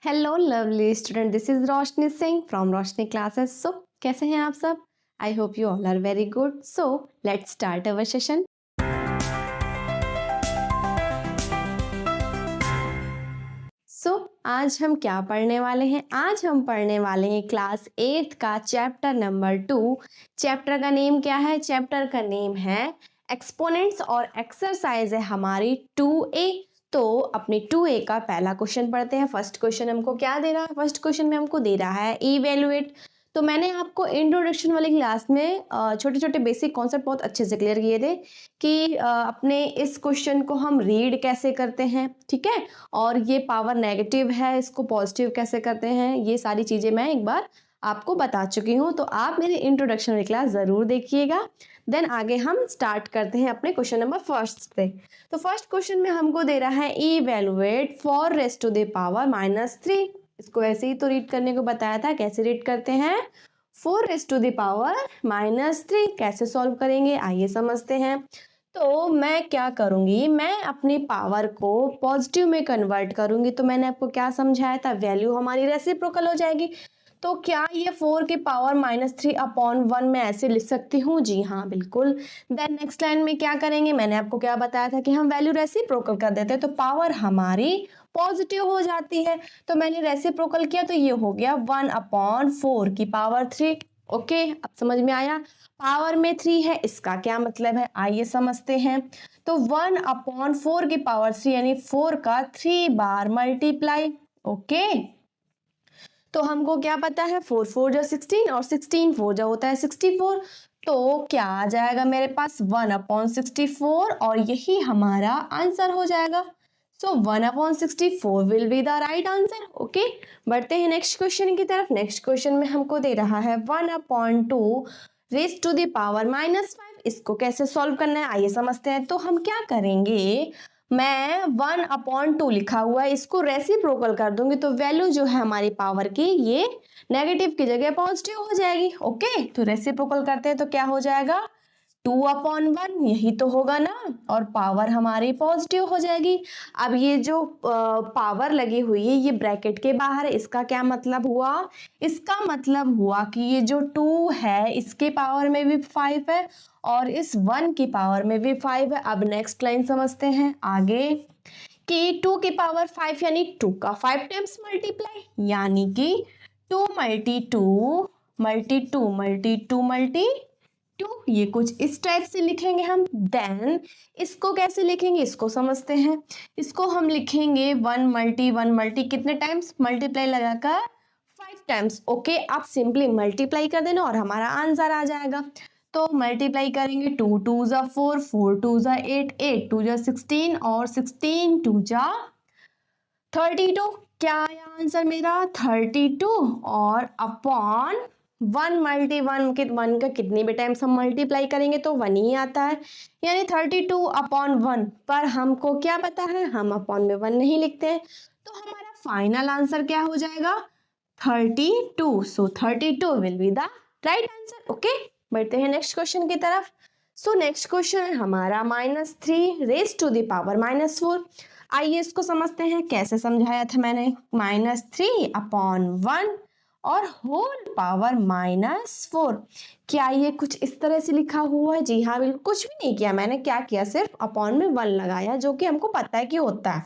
Hello lovely student, this is Roshni Singh from Roshni classes. So कैसे हैं आप सब? I hope you all are very good. So let's start our session. आज हम क्या पढ़ने वाले हैं? आज हम पढ़ने वाले हैं क्लास 8 का चैप्टर नंबर 2। चैप्टर का नेम क्या है? चैप्टर का नेम है एक्सपोनेंट्स और एक्सरसाइज है हमारी 2A। तो अपनी 2A का पहला क्वेश्चन पढ़ते हैं। फर्स्ट क्वेश्चन हमको क्या दे रहा है? फर्स्ट क्वेश्चन में हमको दे रहा है इवेलुएट। तो मैंने आपको इंट्रोडक्शन वाली क्लास में छोटे छोटे बेसिक कॉन्सेप्ट बहुत अच्छे से क्लियर किए थे कि अपने इस क्वेश्चन को हम रीड कैसे करते हैं, ठीक है, और ये पावर नेगेटिव है, इसको पॉजिटिव कैसे करते हैं, ये सारी चीज़ें मैं एक बार आपको बता चुकी हूँ। तो आप मेरी इंट्रोडक्शन वाली क्लास ज़रूर देखिएगा। देन आगे हम स्टार्ट करते हैं अपने क्वेश्चन नंबर फर्स्ट से। तो फर्स्ट क्वेश्चन में हमको दे रहा है evaluate 4 raise to the power -3। इसको ऐसे ही तो रीड करने को बताया था। कैसे रीड करते हैं? 4 रेज़ टू द पावर -3 कैसे सॉल्व करेंगे, आइए समझते हैं। तो मैं क्या करूँगी, मैं अपनी पावर को पॉजिटिव में कन्वर्ट करूँगी। तो मैंने आपको क्या समझाया था? वैल्यू हमारी रेसिप्रोकल हो जाएगी। तो क्या ये 4 की पावर -3/1 में ऐसे लिख सकती हूँ? जी हाँ, बिल्कुल। देन नेक्स्ट लाइन में क्या करेंगे? मैंने आपको क्या बताया था कि हम वैल्यू रेसिप्रोकल कर देते हैं तो पावर हमारी पॉजिटिव हो जाती है। तो मैंने रेसिप्रोकल किया तो ये हो गया 1/4 की पावर 3। ओके, अब समझ में आया? पावर में 3 है, इसका क्या मतलब है, आइए समझते हैं। तो 1/4 की पावर 3 यानी 4 का 3 बार मल्टीप्लाई। ओके, तो हमको क्या पता है? 4 4 जा 16 और 16 4 जा होता है 64। तो क्या आ जाएगा मेरे पास? 1/64 और यही हमारा आंसर हो जाएगा। सो 1/64 will be the right answer. Okay, बढ़ते हैं नेक्स्ट क्वेश्चन की तरफ। नेक्स्ट क्वेश्चन में हमको दे रहा है 1/2 रेज़ टू द पावर -5। इसको कैसे सॉल्व करना है, आइए समझते हैं। तो हम क्या करेंगे, मैं 1/2 लिखा हुआ है, इसको रेसिप्रोकल कर दूंगी तो वैल्यू जो है हमारी पावर की ये नेगेटिव की जगह पॉजिटिव हो जाएगी। ओके, तो रेसिप्रोकल करते हैं तो क्या हो जाएगा? 2/1, यही तो होगा ना, और पावर हमारी पॉजिटिव हो जाएगी। अब ये जो पावर लगी हुई है ये ब्रैकेट के बाहर है, इसका क्या मतलब हुआ? इसका मतलब हुआ कि ये जो 2 है इसके पावर में भी 5 है और इस 1 की पावर में भी 5 है। अब नेक्स्ट लाइन समझते हैं आगे कि 2 की पावर 5 यानी 2 का 5 टाइम्स मल्टीप्लाई, यानी कि 2 मल्टी 2 मल्टी 2 मल्टी 2 मल्टी 2, ये कुछ इस टाइप से लिखेंगे हम। देन इसको कैसे लिखेंगे, इसको समझते हैं। इसको हम लिखेंगे 1 मल्टी 1 मल्टी कितने टाइम्स? मल्टीप्लाई लगाकर 5 टाइम्स। ओके, आप सिंपली मल्टीप्लाई कर देना और हमारा आंसर आ जाएगा। तो मल्टीप्लाई करेंगे 2 2 जा 4 4 2 जा 8 8 2 जा 16 और 16 2 जा 32। क्या आया आंसर मेरा? 32 और अपॉन 1 मल्टी 1 के 1 का कितनी भी टाइम्स हम मल्टीप्लाई करेंगे तो 1 ही आता है, यानी 32/1। पर हमको क्या पता है, हम अपॉन में 1 नहीं लिखते हैं। तो हमारा फाइनल आंसर क्या हो जाएगा? 32। सो 32 will be the right answer. Okay, बढ़ते हैं नेक्स्ट क्वेश्चन की तरफ। सो नेक्स्ट क्वेश्चन है हमारा -3 रेज़ टू द पावर -4। आइए इसको समझते हैं। कैसे समझाया था मैंने? -3/1 और होल पावर -4। क्या ये कुछ इस तरह से लिखा हुआ है? जी हाँ, बिल्कुल कुछ भी नहीं किया मैंने। क्या किया? सिर्फ अपॉन में 1 लगाया, जो कि हमको पता है कि होता है।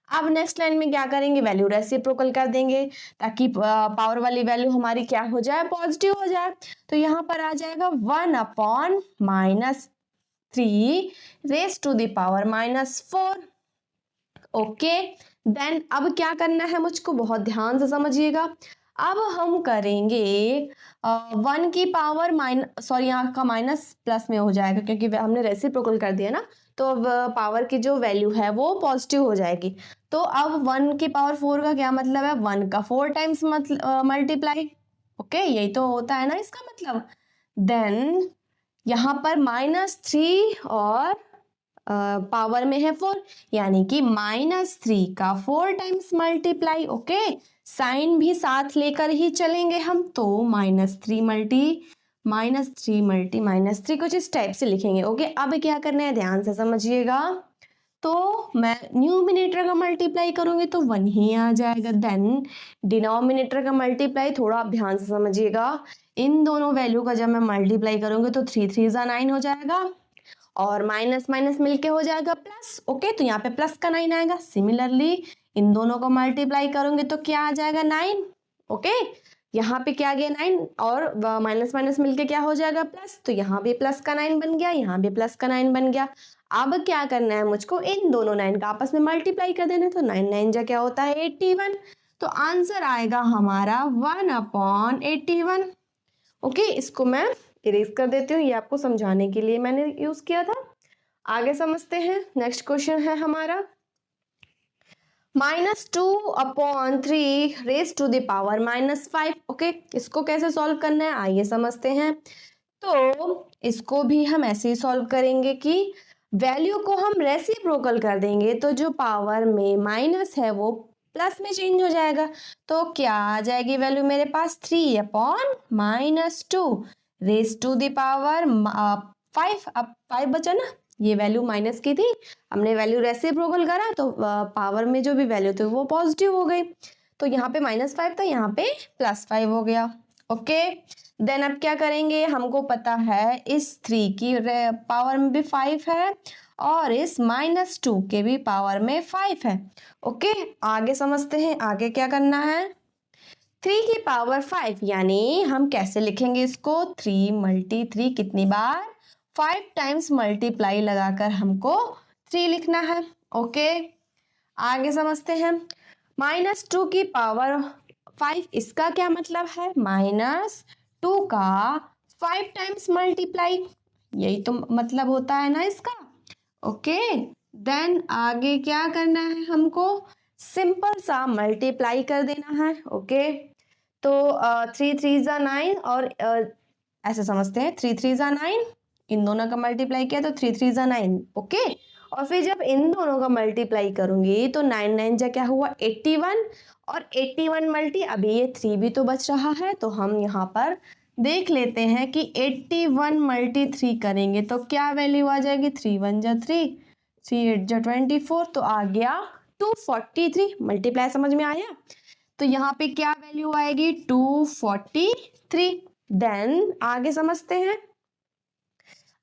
अब नेक्स्ट लाइन में क्या करेंगे? वैल्यू रेसिप्रोकल कर देंगे ताकि पावर वाली वैल्यू हमारी क्या हो जाए? पॉजिटिव हो जाए। तो यहाँ पर आ जाएगा 1/-3 raise to the power -4। Okay, then अब क्या करना है मुझको बहुत ध्यान से समझिएगा। अब हम करेंगे 1 की पावर यहाँ का माइनस प्लस में हो जाएगा क्योंकि हमने रेसिप्रोकल कर दिया ना, तो अब पावर की जो वैल्यू है वो पॉजिटिव हो जाएगी। तो अब 1 की पावर 4 का क्या मतलब है? 1 का 4 टाइम्स मल्टीप्लाई। ओके, यही तो होता है ना इसका मतलब। देन यहाँ पर -3 और पावर में है 4, यानी कि -3 का 4 टाइम्स मल्टीप्लाई। ओके, साइन भी साथ लेकर ही चलेंगे हम। तो -3 मल्टी -3 कुछ इस टाइप से लिखेंगे। ओके, अब क्या करना है ध्यान से समझिएगा। तो मैं न्यूमिनेटर का मल्टीप्लाई करूंगी तो 1 ही आ जाएगा। देन डिनोमिनेटर का मल्टीप्लाई थोड़ा आप ध्यान से समझिएगा, इन दोनों वैल्यू का जब मैं मल्टीप्लाई करूंगी तो 3 3 जा 9 हो जाएगा और माइनस माइनस मिलके हो जाएगा प्लस। ओके, तो यहाँ पे प्लस का 9 आएगा। सिमिलरली इन दोनों को मल्टीप्लाई करूंगे तो क्या आ जाएगा 9। ओके, यहाँ पे क्या आ गया 9 और माइनस माइनस मिलके क्या हो जाएगा प्लस, तो यहाँ भी प्लस का 9 बन गया, यहाँ भी प्लस का 9 बन गया। अब क्या करना है मुझको, इन दोनों 9 का आपस में मल्टीप्लाई कर देना, तो 9 9 जा क्या होता है 81। तो आंसर आएगा हमारा 1/81। ओके, इसको मैं इरेज कर देती हूँ, ये आपको समझाने के लिए मैंने यूज किया था। आगे समझते हैं। नेक्स्ट क्वेश्चन है हमारा -2/3 raise to the power -5। Okay, इसको कैसे सॉल्व करना है आइए समझते हैं। तो इसको भी हम ऐसे ही सॉल्व करेंगे कि वैल्यू को हम रेसिप्रोकल कर देंगे, तो जो पावर में माइनस है वो प्लस में चेंज हो जाएगा। तो क्या आ जाएगी वैल्यू मेरे पास 3/-2 रेज टू द पावर 5। अब 5 बचा ना, ये वैल्यू माइनस की थी, हमने वैल्यू रेसिप्रोकल करा तो पावर में जो भी वैल्यू थी वो पॉजिटिव हो गई। तो यहाँ पे -5 था, यहाँ पे +5 हो गया। ओके, देन अब क्या करेंगे, हमको पता है इस 3 की पावर में भी 5 है और इस -2 के भी पावर में 5 है। ओके, आगे समझते हैं आगे क्या करना है। 3 की पावर 5 यानी हम कैसे लिखेंगे इसको, 3 × 3 कितनी बार 5 टाइम्स मल्टीप्लाई लगाकर हमको 3 लिखना है। ओके, आगे समझते हैं। -2 की पावर 5, इसका क्या मतलब है, -2 का 5 टाइम्स मल्टीप्लाई, यही तो मतलब होता है ना इसका। ओके, देन आगे क्या करना है, हमको सिंपल सा मल्टीप्लाई कर देना है। ओके, तो 3 3 जा 9 और ऐसे समझते हैं 3 3 जा 9, इन दोनों का मल्टीप्लाई किया तो 3 3 जा 9। ओके, और फिर जब इन दोनों का मल्टीप्लाई करूंगी तो 9 9 जा क्या हुआ 81 और 81 मल्टी अभी ये 3 भी तो बच रहा है, तो हम यहाँ पर देख लेते हैं कि 81 × 3 करेंगे तो क्या वैल्यू आ जाएगी, 3 1 जा 3, 3 8 जा 24, तो आ गया 243। मल्टीप्लाई समझ में आया, तो यहाँ पे क्या वैल्यू आएगी 243। देन आगे समझते हैं।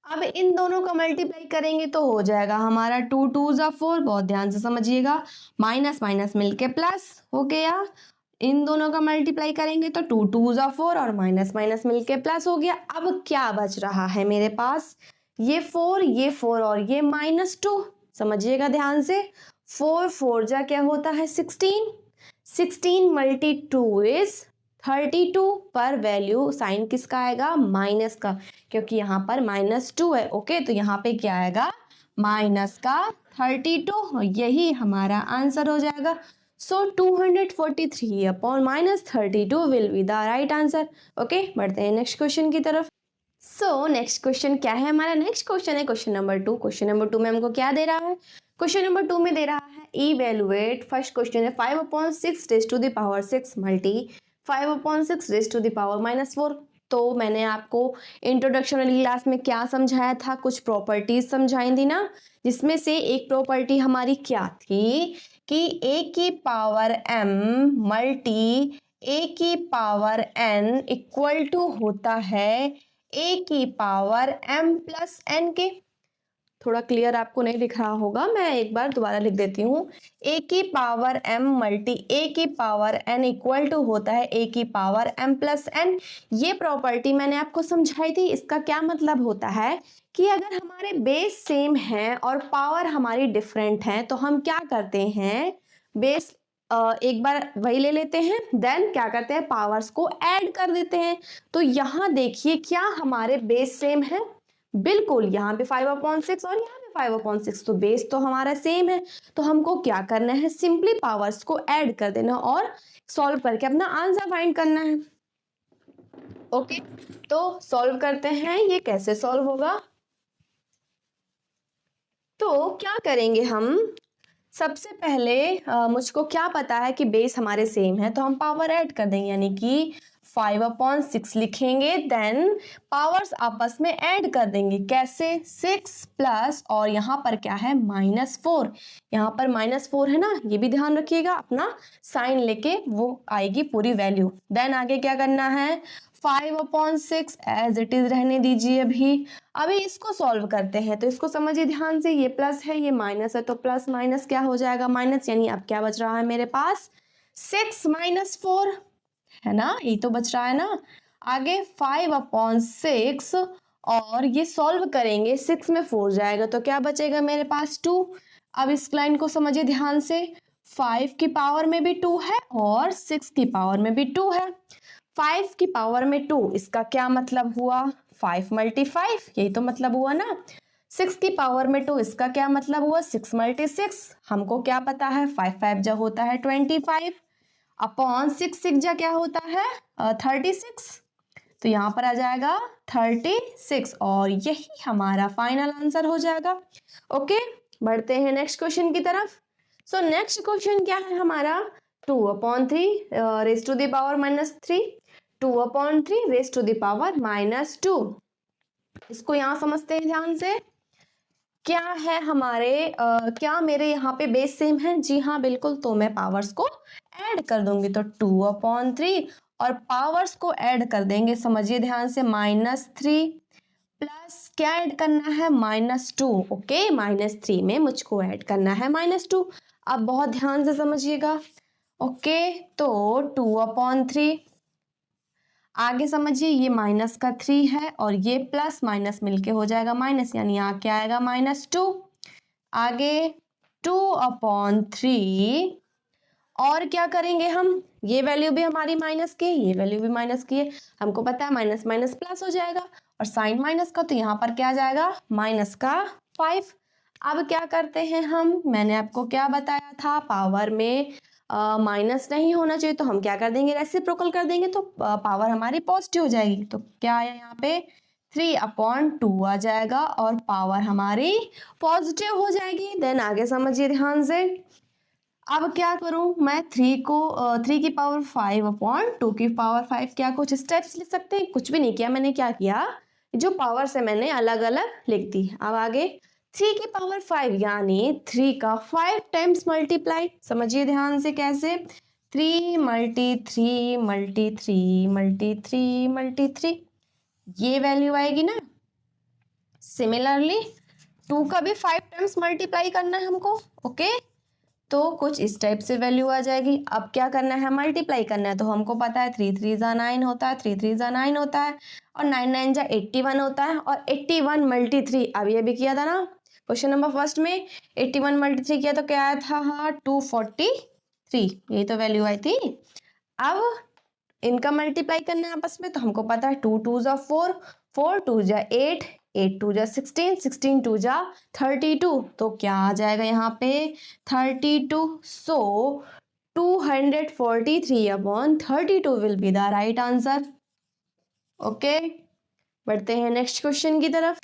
अब इन दोनों का मल्टीप्लाई करेंगे तो हो जाएगा हमारा 2 2 जा 4, बहुत ध्यान से समझिएगा, माइनस माइनस मिलके प्लस हो गया। इन दोनों का मल्टीप्लाई करेंगे तो 2 2 जा 4 और माइनस माइनस मिलके प्लस हो गया। अब क्या बच रहा है मेरे पास, ये 4 और ये -2, समझिएगा ध्यान से। 4 4 जा क्या होता है 16, 16 × 2 इज 32, पर वैल्यू साइन किसका आएगा, माइनस का, क्योंकि यहाँ पर -2 है। ओके, तो यहाँ पे क्या आएगा माइनस का 32, यही हमारा आंसर हो जाएगा। सो 243/-32 will be the right answer. Okay, बढ़ते हैं नेक्स्ट क्वेश्चन की तरफ। सो नेक्स्ट क्वेश्चन क्या है हमारा, नेक्स्ट क्वेश्चन है क्वेश्चन नंबर 2। क्वेश्चन नंबर 2 में हमको क्या दे रहा है, क्वेश्चन नंबर 2 में दे रहा है इवेलुएट, फर्स्ट क्वेश्चन है 5/6 raise to the power 6 multi 5/6 raise to the power -4। तो मैंने आपको इंट्रोडक्शन वाली क्लास में क्या समझाया था, कुछ प्रॉपर्टीज समझाई थी ना, जिसमें से एक प्रॉपर्टी हमारी क्या थी कि a की पावर m मल्टी a की पावर n इक्वल टू होता है a की पावर m + n के। थोड़ा क्लियर आपको नहीं दिख रहा होगा, मैं एक बार दोबारा लिख देती हूँ। a की पावर m मल्टी a की पावर n इक्वल टू होता है a की पावर m + n। ये प्रॉपर्टी मैंने आपको समझाई थी। इसका क्या मतलब होता है कि अगर हमारे बेस सेम हैं और पावर हमारी डिफरेंट है तो हम क्या करते हैं, बेस एक बार वही ले लेते हैं, देन क्या करते हैं पावर्स को ऐड कर देते हैं। तो यहाँ देखिए क्या हमारे बेस सेम है, बिल्कुल, यहाँ पे 5/6 और यहाँ पे 5/6, तो बेस तो हमारा सेम है। तो हमको क्या करना है, सिंपली पावर्स को ऐड कर देना और सॉल्व करके अपना आंसर फाइंड करना है। ओके, तो सॉल्व करते हैं, ये कैसे सॉल्व होगा। तो क्या करेंगे हम, सबसे पहले मुझको क्या पता है कि बेस हमारे सेम है, तो हम पावर ऐड कर देंगे, यानी कि 5/6 लिखेंगे, देन पावर्स आपस में ऐड कर देंगे। कैसे? 6 प्लस और यहाँ पर क्या है -4, यहाँ पर -4 है ना, ये भी ध्यान रखिएगा, अपना साइन लेके वो आएगी पूरी वैल्यू। देन आगे क्या करना है, 5/6 एज इट इज रहने दीजिए। अभी इसको सॉल्व करते हैं, तो इसको समझिए ध्यान से, ये प्लस है ये माइनस है, तो प्लस माइनस क्या हो जाएगा, माइनस, यानी अब क्या बच रहा है मेरे पास 6 - 4 है ना, ये तो बच रहा है ना। आगे 5/6 और ये सॉल्व करेंगे, 6 में 4 जाएगा तो क्या बचेगा मेरे पास 2। अब इस लाइन को समझिए ध्यान से, 5 की पावर में भी 2 है और 6 की पावर में भी 2 है। 5 की पावर में 2, इसका क्या मतलब हुआ, 5 × 5, यही तो मतलब हुआ ना। 6 की पावर में 2, इसका क्या मतलब हुआ, 6 × 6। हमको क्या पता है, 5 5 जा होता है 25 अपॉन 6 6 जा क्या होता है 36, तो यहाँ पर आ जाएगा 36 और यही हमारा फाइनल आंसर हो जाएगा। ओके, बढ़ते हैं नेक्स्ट क्वेश्चन की तरफ। सो नेक्स्ट क्वेश्चन क्या है हमारा, 2/3 raise to the power -3, 2/3 raise to the power -2। इसको यहाँ समझते हैं ध्यान से, क्या है हमारे क्या मेरे यहाँ पे बेस सेम है, जी हाँ बिल्कुल, तो मैं पावर्स को ऐड कर दूंगी, तो 2/3 और पावर्स को ऐड कर देंगे, समझिए ध्यान से, -3 प्लस क्या ऐड करना है, -2। ओके, -3 में मुझको ऐड करना है -2। अब बहुत ध्यान से समझिएगा। ओके, तो 2/3, आगे समझिए ये माइनस का 3 है और ये प्लस माइनस मिलके हो जाएगा माइनस, यानी यहाँ क्या आएगा -2। आगे 2/3 और क्या करेंगे हम, ये वैल्यू भी हमारी माइनस की है, ये वैल्यू भी माइनस की है, हमको पता है माइनस माइनस प्लस हो जाएगा, और साइन माइनस का, तो यहाँ पर क्या आ जाएगा -5। अब क्या करते हैं हम, मैंने आपको क्या बताया था, पावर में माइनस नहीं होना चाहिए, तो हम क्या कर देंगे, रेसिप्रोकल कर देंगे, तो पावर हमारी पॉजिटिव हो जाएगी। तो क्या आया यहाँ पे 3/2 आ जाएगा और पावर हमारी पॉजिटिव हो जाएगी। देन आगे समझिए ध्यान से, अब क्या करूं मैं, 3 की पावर 5/2 की पावर 5, क्या कुछ स्टेप्स लिख सकते हैं, कुछ भी नहीं किया मैंने, क्या किया, जो पावर से मैंने अलग अलग लिख दी। अब आगे 3 की पावर 5 यानी 3 का 5 टाइम्स मल्टीप्लाई, समझिए ध्यान से कैसे, 3 × 3 × 3 × 3 × 3, ये वैल्यू आएगी ना। सिमिलरली 2 का भी 5 टाइम्स मल्टीप्लाई करना है हमको। ओके, तो कुछ इस टाइप से वैल्यू आ जाएगी। अब क्या करना है, मल्टीप्लाई करना है, तो हमको पता है 3 3 × 9 होता है, 3 3 × 9 होता है, और 9 9 × 81 होता है, और 81 × 3 अब ये भी किया था ना क्वेश्चन नंबर फर्स्ट में, 81 × 3 किया तो क्या आया था, हाँ 243, यही तो वैल्यू आई थी। अब इनका मल्टीप्लाई करना है आपस में, तो हमको पता है 2 2 × 4, 4 2 × 8, 8 2 × 16, 16 2 × 32, तो क्या आ जाएगा यहाँ पे 32। सो 243/32 will be the right answer. Okay, बढ़ते हैं नेक्स्ट क्वेश्चन की तरफ।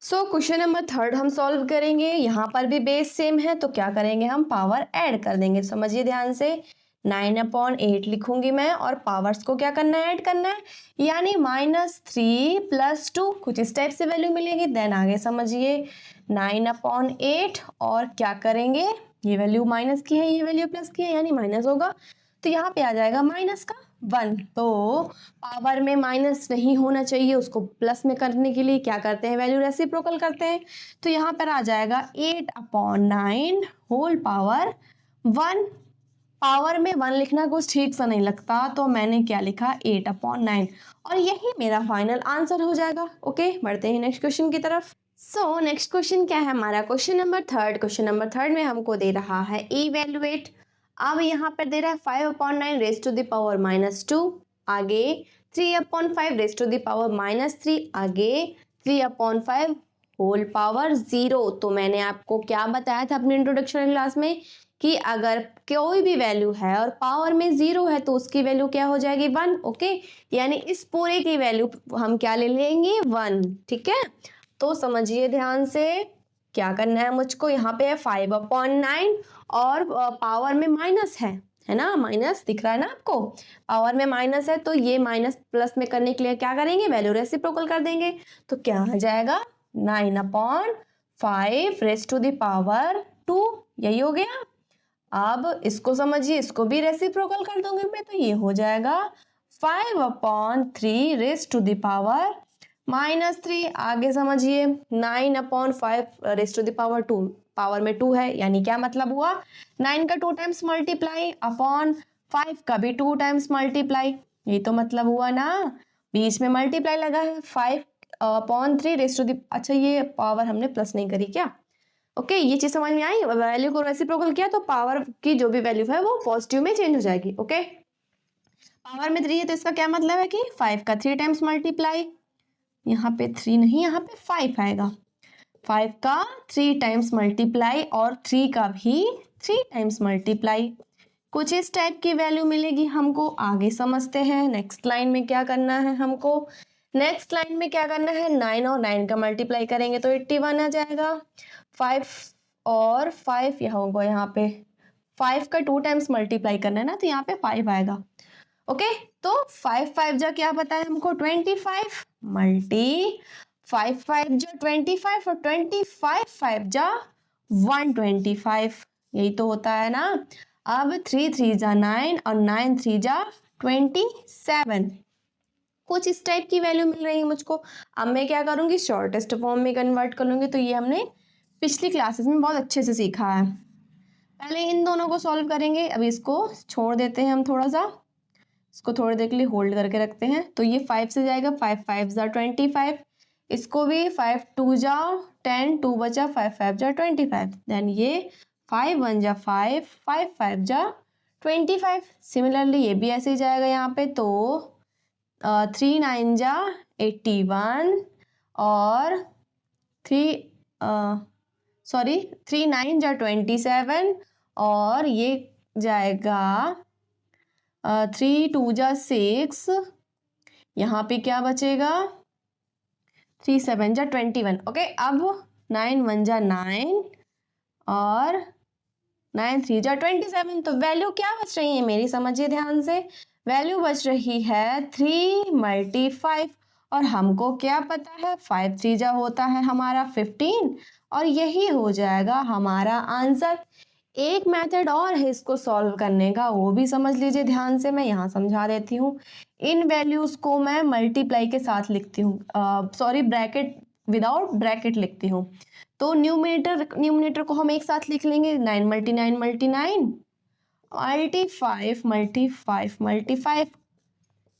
सो क्वेश्चन नंबर थर्ड हम सॉल्व करेंगे, यहाँ पर भी बेस सेम है, तो क्या करेंगे हम, पावर ऐड कर देंगे। समझिए ध्यान से, 9/8 लिखूंगी मैं, और पावर्स को क्या करना है, ऐड करना है, यानी -3 + 2, कुछ इस टाइप से वैल्यू मिलेगी। देन आगे समझिए 9/8 और क्या करेंगे, ये वैल्यू माइनस की है, ये वैल्यू प्लस की है, यानी माइनस होगा, तो यहाँ पे आ जाएगा -1। तो पावर में माइनस नहीं होना चाहिए, उसको प्लस में करने के लिए क्या करते हैं, वैल्यू रेसिप्रोकल करते हैं, तो यहाँ पर आ जाएगा 8/9 होल पावर 1। पावर में 1 लिखना कुछ ठीक सा नहीं लगता, तो मैंने क्या लिखा 8/9, और यही मेरा फाइनल आंसर हो जाएगा। ओके, बढ़ते हैं नेक्स्ट क्वेश्चन की तरफ। सो नेक्स्ट क्वेश्चन क्या है हमारा, question number third. Question number third में हमको दे रहा है इवेलुएट। अब यहाँ पर दे रहा है 5/9 रेज टू द पावर -2, आगे 3/5 रेज टू द पावर -3, आगे 3/5 होल पावर 0। तो मैंने आपको क्या बताया था अपने इंट्रोडक्शन क्लास में कि अगर कोई भी वैल्यू है और पावर में 0 है तो उसकी वैल्यू क्या हो जाएगी 1। ओके, यानी इस पूरे की वैल्यू हम क्या ले लेंगे 1। ठीक है, तो समझिए ध्यान से क्या करना है मुझको, यहाँ पे है 5/9 और पावर में माइनस है, है ना, माइनस दिख रहा है ना आपको, पावर में माइनस है तो ये माइनस प्लस में करने के लिए क्या करेंगे, वैल्यू रेसिप्रोकल कर देंगे। तो क्या आ जाएगा 9/5 रेज़ टू द पावर 2, यही हो गया। अब इसको समझिए, इसको भी रेसिप्रोकल कर दूंगी मैं, तो ये हो जाएगा 5/3 रेज़ टू द पावर -3। आगे समझिए 9/5 raise to the power 2, power में 2 है, यानी क्या मतलब हुआ, 9 का 2 टाइम्स मल्टीप्लाई अपॉन 5 का भी 2 टाइम्स मल्टीप्लाई, ये तो मतलब हुआ ना, बीच में मल्टीप्लाई लगा है, 5/3 रेज़ टू द, अच्छा ये पावर हमने प्लस नहीं करी क्या, ओके ये चीज समझ में आई। वैल्यू को रेसिप्रोकल किया तो पावर की जो भी वैल्यू है वो पॉजिटिव में चेंज हो जाएगी। ओके, पावर में 3 है तो इसका क्या मतलब है कि 5 का 3 टाइम्स मल्टीप्लाई, यहाँ पे 3 नहीं, यहाँ पे 5 आएगा, 5 का 3 टाइम्स मल्टीप्लाई और 3 का भी 3 टाइम्स मल्टीप्लाई। कुछ इस टाइप की वैल्यू मिलेगी हमको, आगे समझते हैं। नेक्स्ट लाइन में क्या करना है हमको, नेक्स्ट लाइन में क्या करना है, 9 और 9 का मल्टीप्लाई करेंगे तो 81 आ जाएगा। 5 और 5 यहाँ होगा, यहाँ पे 5 का 2 टाइम्स मल्टीप्लाई करना है ना, तो यहाँ पे 5 आएगा। ओके, तो 5 जा क्या पता है हमको, 25 मल्टी 5 जा 25 और 25 जा 125, यही तो होता है ना। अब 3 जा 9 और 9 जा 27, कुछ इस टाइप की वैल्यू मिल रही है मुझको। अब मैं क्या करूंगी, शॉर्टेस्ट फॉर्म में कन्वर्ट कर लूंगी। तो ये हमने पिछली क्लासेस में बहुत अच्छे से सीखा है। पहले इन दोनों को सॉल्व करेंगे, अभी इसको छोड़ देते हैं हम, थोड़ा सा इसको थोड़ी देर के लिए होल्ड करके रखते हैं। तो ये 5 से जाएगा, 5 जा 25, इसको भी 5 जा 10, 2 बचा, 5 जा 25, देन ये 5 जा 5, 5 जा 25। सिमिलरली ये भी ऐसे ही जाएगा यहाँ पे, तो 3 जा 81 और 3 जा 27 और ये जाएगा 3 जा 6, यहाँ पे क्या बचेगा, 3 जा 21। ओके, अब 9 जा 9 और 9 जा 27। तो वैल्यू क्या बच रही है मेरी, समझिए ध्यान से, वैल्यू बच रही है 3 × 5 और हमको क्या पता है 5 जा होता है हमारा 15 और यही हो जाएगा हमारा आंसर। एक मेथड और है इसको सॉल्व करने का, वो भी समझ लीजिए ध्यान से, मैं यहाँ समझा देती हूँ। इन वैल्यूज को मैं मल्टीप्लाई के साथ लिखती हूँ, सॉरी ब्रैकेट, विदाउट ब्रैकेट लिखती हूँ। तो न्यूमिनेटर को हम एक साथ लिख लेंगे, 9 × 9 × 9 मल्टी 5 × 5।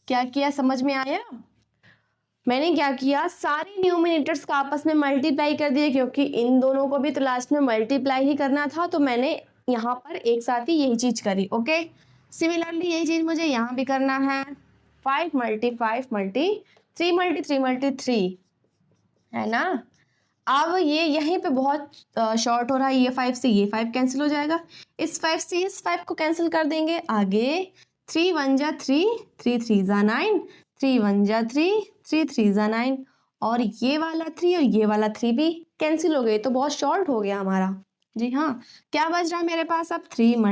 क्या किया, समझ में आया? मैंने क्या किया, सारे न्यूमिनेटर्स का आपस में मल्टीप्लाई कर दिए, क्योंकि इन दोनों को भी तो लास्ट में मल्टीप्लाई ही करना था, तो मैंने यहाँ पर एक साथ ही यही चीज करी। ओके, सिमिलरली यही चीज मुझे यहाँ भी करना है, 5 × 5 × 3 × 3 × 3, है ना। अब ये यहीं पे बहुत शॉर्ट हो रहा है, ये 5 से ये 5 कैंसिल हो जाएगा, इस 5 से इस 5 को कैंसिल कर देंगे। आगे 3 × 1 जा 3, 3 × 3 जा 9, 3 × 1 जा 3, 3 × 3 जा 9 और ये वाला 3 और ये वाला 3 भी कैंसिल हो गए, तो बहुत शॉर्ट हो गया हमारा। जी हाँ, क्या बच रहा है मेरे पास अब, 3 ×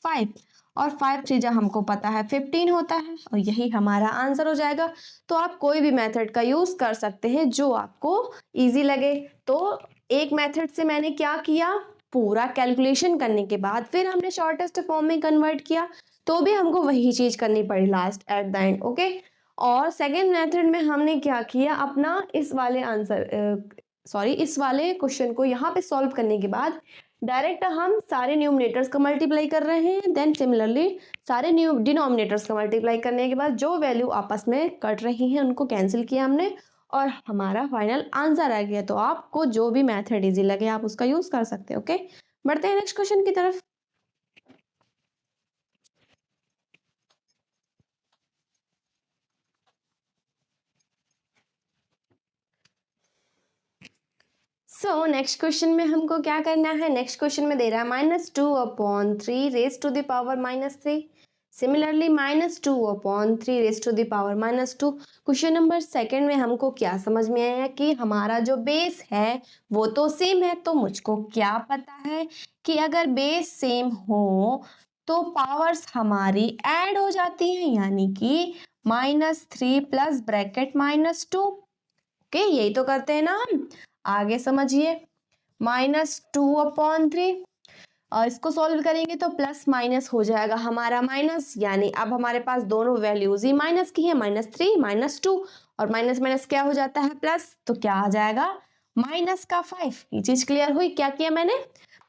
5 और 5 3 जा हमको पता है 15 होता है और यही हमारा आंसर हो जाएगा। तो आप कोई भी मेथड का यूज कर सकते हैं जो आपको इजी लगे। तो एक मेथड से मैंने क्या किया, पूरा कैलकुलेशन करने के बाद फिर हमने शॉर्टेस्ट फॉर्म में कन्वर्ट किया, तो भी हमको वही चीज करनी पड़ी last at the end. Okay, और सेकेंड मेथड में हमने क्या किया, अपना इस वाले इस वाले क्वेश्चन को यहाँ पे सॉल्व करने के बाद डायरेक्ट हम सारे न्यूमिनेटर्स का मल्टीप्लाई कर रहे हैं, देन सिमिलरली सारे डिनोमिनेटर्स का मल्टीप्लाई करने के बाद जो वैल्यू आपस में कट रही हैं उनको कैंसिल किया हमने और हमारा फाइनल आंसर आ गया। तो आपको जो भी मेथड इजी लगे आप उसका यूज कर सकते हैं। ओके, बढ़ते हैं नेक्स्ट क्वेश्चन की तरफ। सो नेक्स्ट क्वेश्चन में हमको क्या करना है, नेक्स्ट क्वेश्चन में दे रहा है -2/3 raise to the power -3। Similarly -2/3 raise to the power -2। Question number second में हमको क्या समझ में आया कि हमारा जो बेस है वो तो सेम है, तो मुझको क्या पता है कि अगर बेस सेम हो तो पावर्स हमारी ऐड हो जाती हैं, यानी कि -3 प्लस ब्रैकेट -2। ओके, यही तो करते हैं ना हम। आगे समझिए, -2/3 और इसको सॉल्व करेंगे तो प्लस माइनस हो जाएगा हमारा माइनस, यानी अब हमारे पास दोनों वैल्यूज ही माइनस की है, -3 -2, और माइनस माइनस क्या हो जाता है प्लस, तो क्या आ जाएगा -5। ये चीज क्लियर हुई? क्या किया मैंने,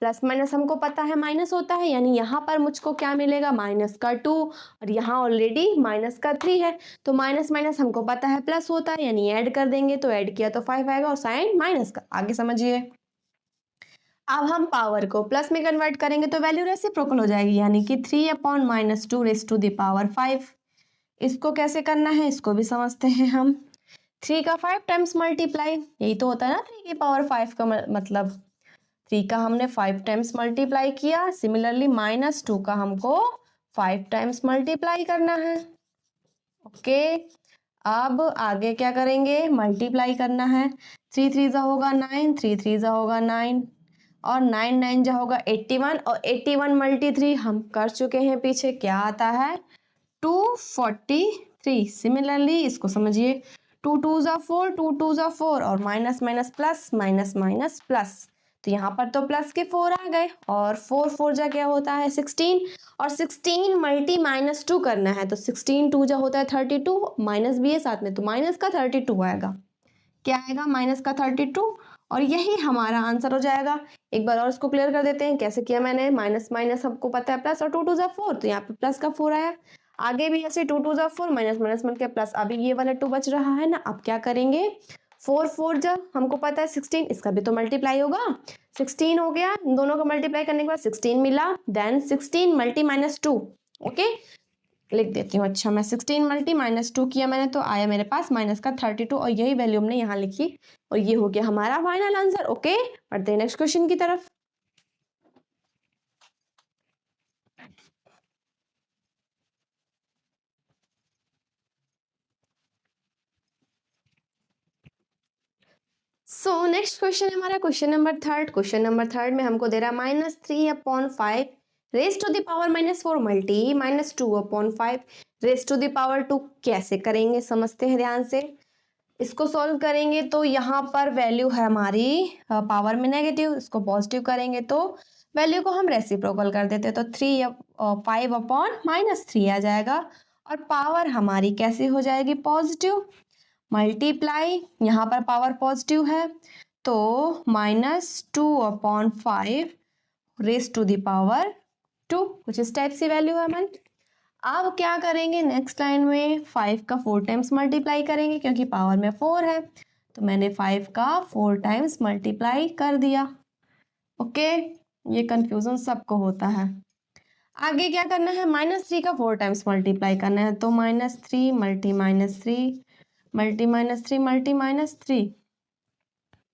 प्लस माइनस हमको पता है माइनस होता है, यानी यहाँ पर मुझको क्या मिलेगा -2, और यहाँ ऑलरेडी -3 है, तो माइनस माइनस हमको पता है प्लस होता है, यानी ऐड कर देंगे, तो ऐड किया तो 5 आएगा और साइन माइनस का। आगे समझिए, अब हम पावर को प्लस में कन्वर्ट करेंगे तो वैल्यू रेसिप्रोकल हो जाएगी, यानी कि 3/-2 रेज़ टू द पावर 5। इसको कैसे करना है, इसको भी समझते हैं हम। 3 का 5 टाइम्स मल्टीप्लाई, यही तो होता है ना 3 की पावर 5 का मतलब 3 का हमने 5 टाइम्स मल्टीप्लाई किया। सिमिलरली -2 का हमको 5 टाइम्स मल्टीप्लाई करना है। ओके, अब आगे क्या करेंगे, मल्टीप्लाई करना है। 3 3 जा होगा 9, 3 3 जा होगा 9, और 9 9 जा होगा 81, और 81 मल्टी 3 हम कर चुके हैं पीछे, क्या आता है 243। सिमिलरली इसको समझिए, 2 2 जा 4, 2 2 जा 4, और minus minus plus, minus minus plus, तो यहाँ पर तो प्लस के 4 आ गए, और 4 4 जा क्या होता है 16, और 16 मल्टी -2 करना है, तो 16 2 जा होता है 32, माइनस भी है साथ में, तो माइनस का 32 आएगा। क्या आएगा, माइनस का 32, और यही हमारा आंसर हो जाएगा। एक बार और इसको क्लियर कर देते हैं, कैसे किया मैंने, माइनस माइनस सबको पता है प्लस, और 2 2 जा 4, तो यहाँ पे प्लस का 4 आया। आगे भी ऐसे 2 2 जा 4, माइनस माइनस मिलकर प्लस, अभी ये वाला 2 बच रहा है ना, अब क्या करेंगे, 4 4 जा हमको पता है 16, इसका भी तो मल्टीप्लाई होगा, 16 हो गया, इन दोनों को मल्टीप्लाई करने के बाद 16 मिला, देन 16 मल्टी -2। ओके, लिख देती हूँ। अच्छा, मैं 16 मल्टी -2 किया मैंने, तो आया मेरे पास माइनस का 32, और यही वैल्यू हमने यहाँ लिखी, और ये हो गया हमारा फाइनल आंसर। ओके, बढ़ते हैं नेक्स्ट क्वेश्चन की तरफ। सो नेक्स्ट क्वेश्चन है हमारा question number third. Question number third में हमको दे रहा है -3/5 raise to the power -4 multi -2/5 raise to the power 2। कैसे करेंगे समझते हैं ध्यान से। इसको सॉल्व करेंगे तो यहाँ पर वैल्यू है हमारी पावर में नेगेटिव, इसको पॉजिटिव करेंगे तो वैल्यू को हम रेसिप्रोकल कर देते, तो 5/-3 आ जाएगा, और पावर हमारी कैसे हो जाएगी पॉजिटिव, मल्टीप्लाई, यहाँ पर पावर पॉजिटिव है तो -2/5 रेज टू द पावर 2, कुछ इस टाइप से वैल्यू है हमारी। अब क्या करेंगे, नेक्स्ट लाइन में 5 का 4 टाइम्स मल्टीप्लाई करेंगे, क्योंकि पावर में 4 है, तो मैंने 5 का 4 टाइम्स मल्टीप्लाई कर दिया। ओके, ये कंफ्यूजन सबको होता है। आगे क्या करना है, -3 का 4 टाइम्स मल्टीप्लाई करना है, तो -3 मल्टी -3 मल्टी -3 मल्टी -3,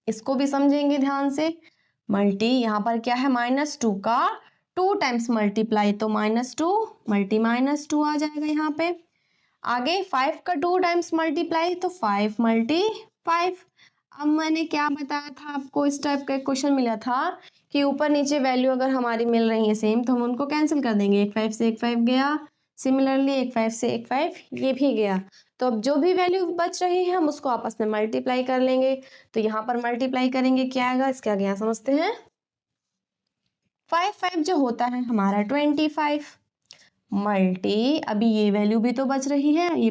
इसको भी समझेंगे ध्यान से। मल्टी यहाँ पर क्या है, -2 का 2 टाइम्स मल्टीप्लाई, तो -2 मल्टी -2 आ जाएगा यहाँ पे। आगे 5 का 2 टाइम्स मल्टीप्लाई, तो 5 मल्टी 5। अब मैंने क्या बताया था आपको, इस टाइप का क्वेश्चन मिला था कि ऊपर नीचे वैल्यू अगर हमारी मिल रही है सेम, तो हम उनको कैंसिल कर देंगे, 1 5 से 1 5 गया, सिमिलरली 1 5 से 1 5 ये भी गया, तो अब जो भी वैल्यू बच रही है हम उसको आपस में मल्टीप्लाई कर लेंगे। तो यहाँ पर मल्टीप्लाई करेंगे, क्या आएगा, इसके आगे यहाँ समझते हैं। 5 5 जो होता है हमारा 25 मल्टी, अभी ये वैल्यू भी तो बच रही है, ये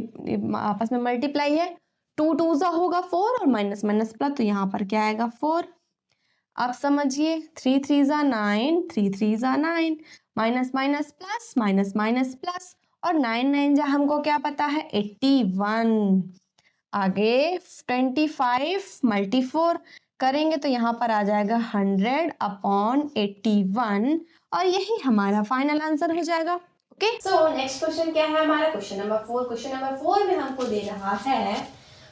आपस में मल्टीप्लाई है, 2 2 जा होगा 4, और माइनस माइनस प्लस, तो यहाँ पर क्या आएगा 4। अब समझिए, 3 3 जा 9, 3 3 जा 9, minus minus plus, minus minus plus, और 9 9 जा हमको क्या पता है 81। आगे 25 मल्टी 4 करेंगे तो यहाँ पर आ जाएगा 100/81, और यही हमारा फाइनल आंसर हो जाएगा। ओके, सो नेक्स्ट क्वेश्चन क्या है हमारा, क्वेश्चन नंबर 4। क्वेश्चन नंबर 4 में हमको दे रहा है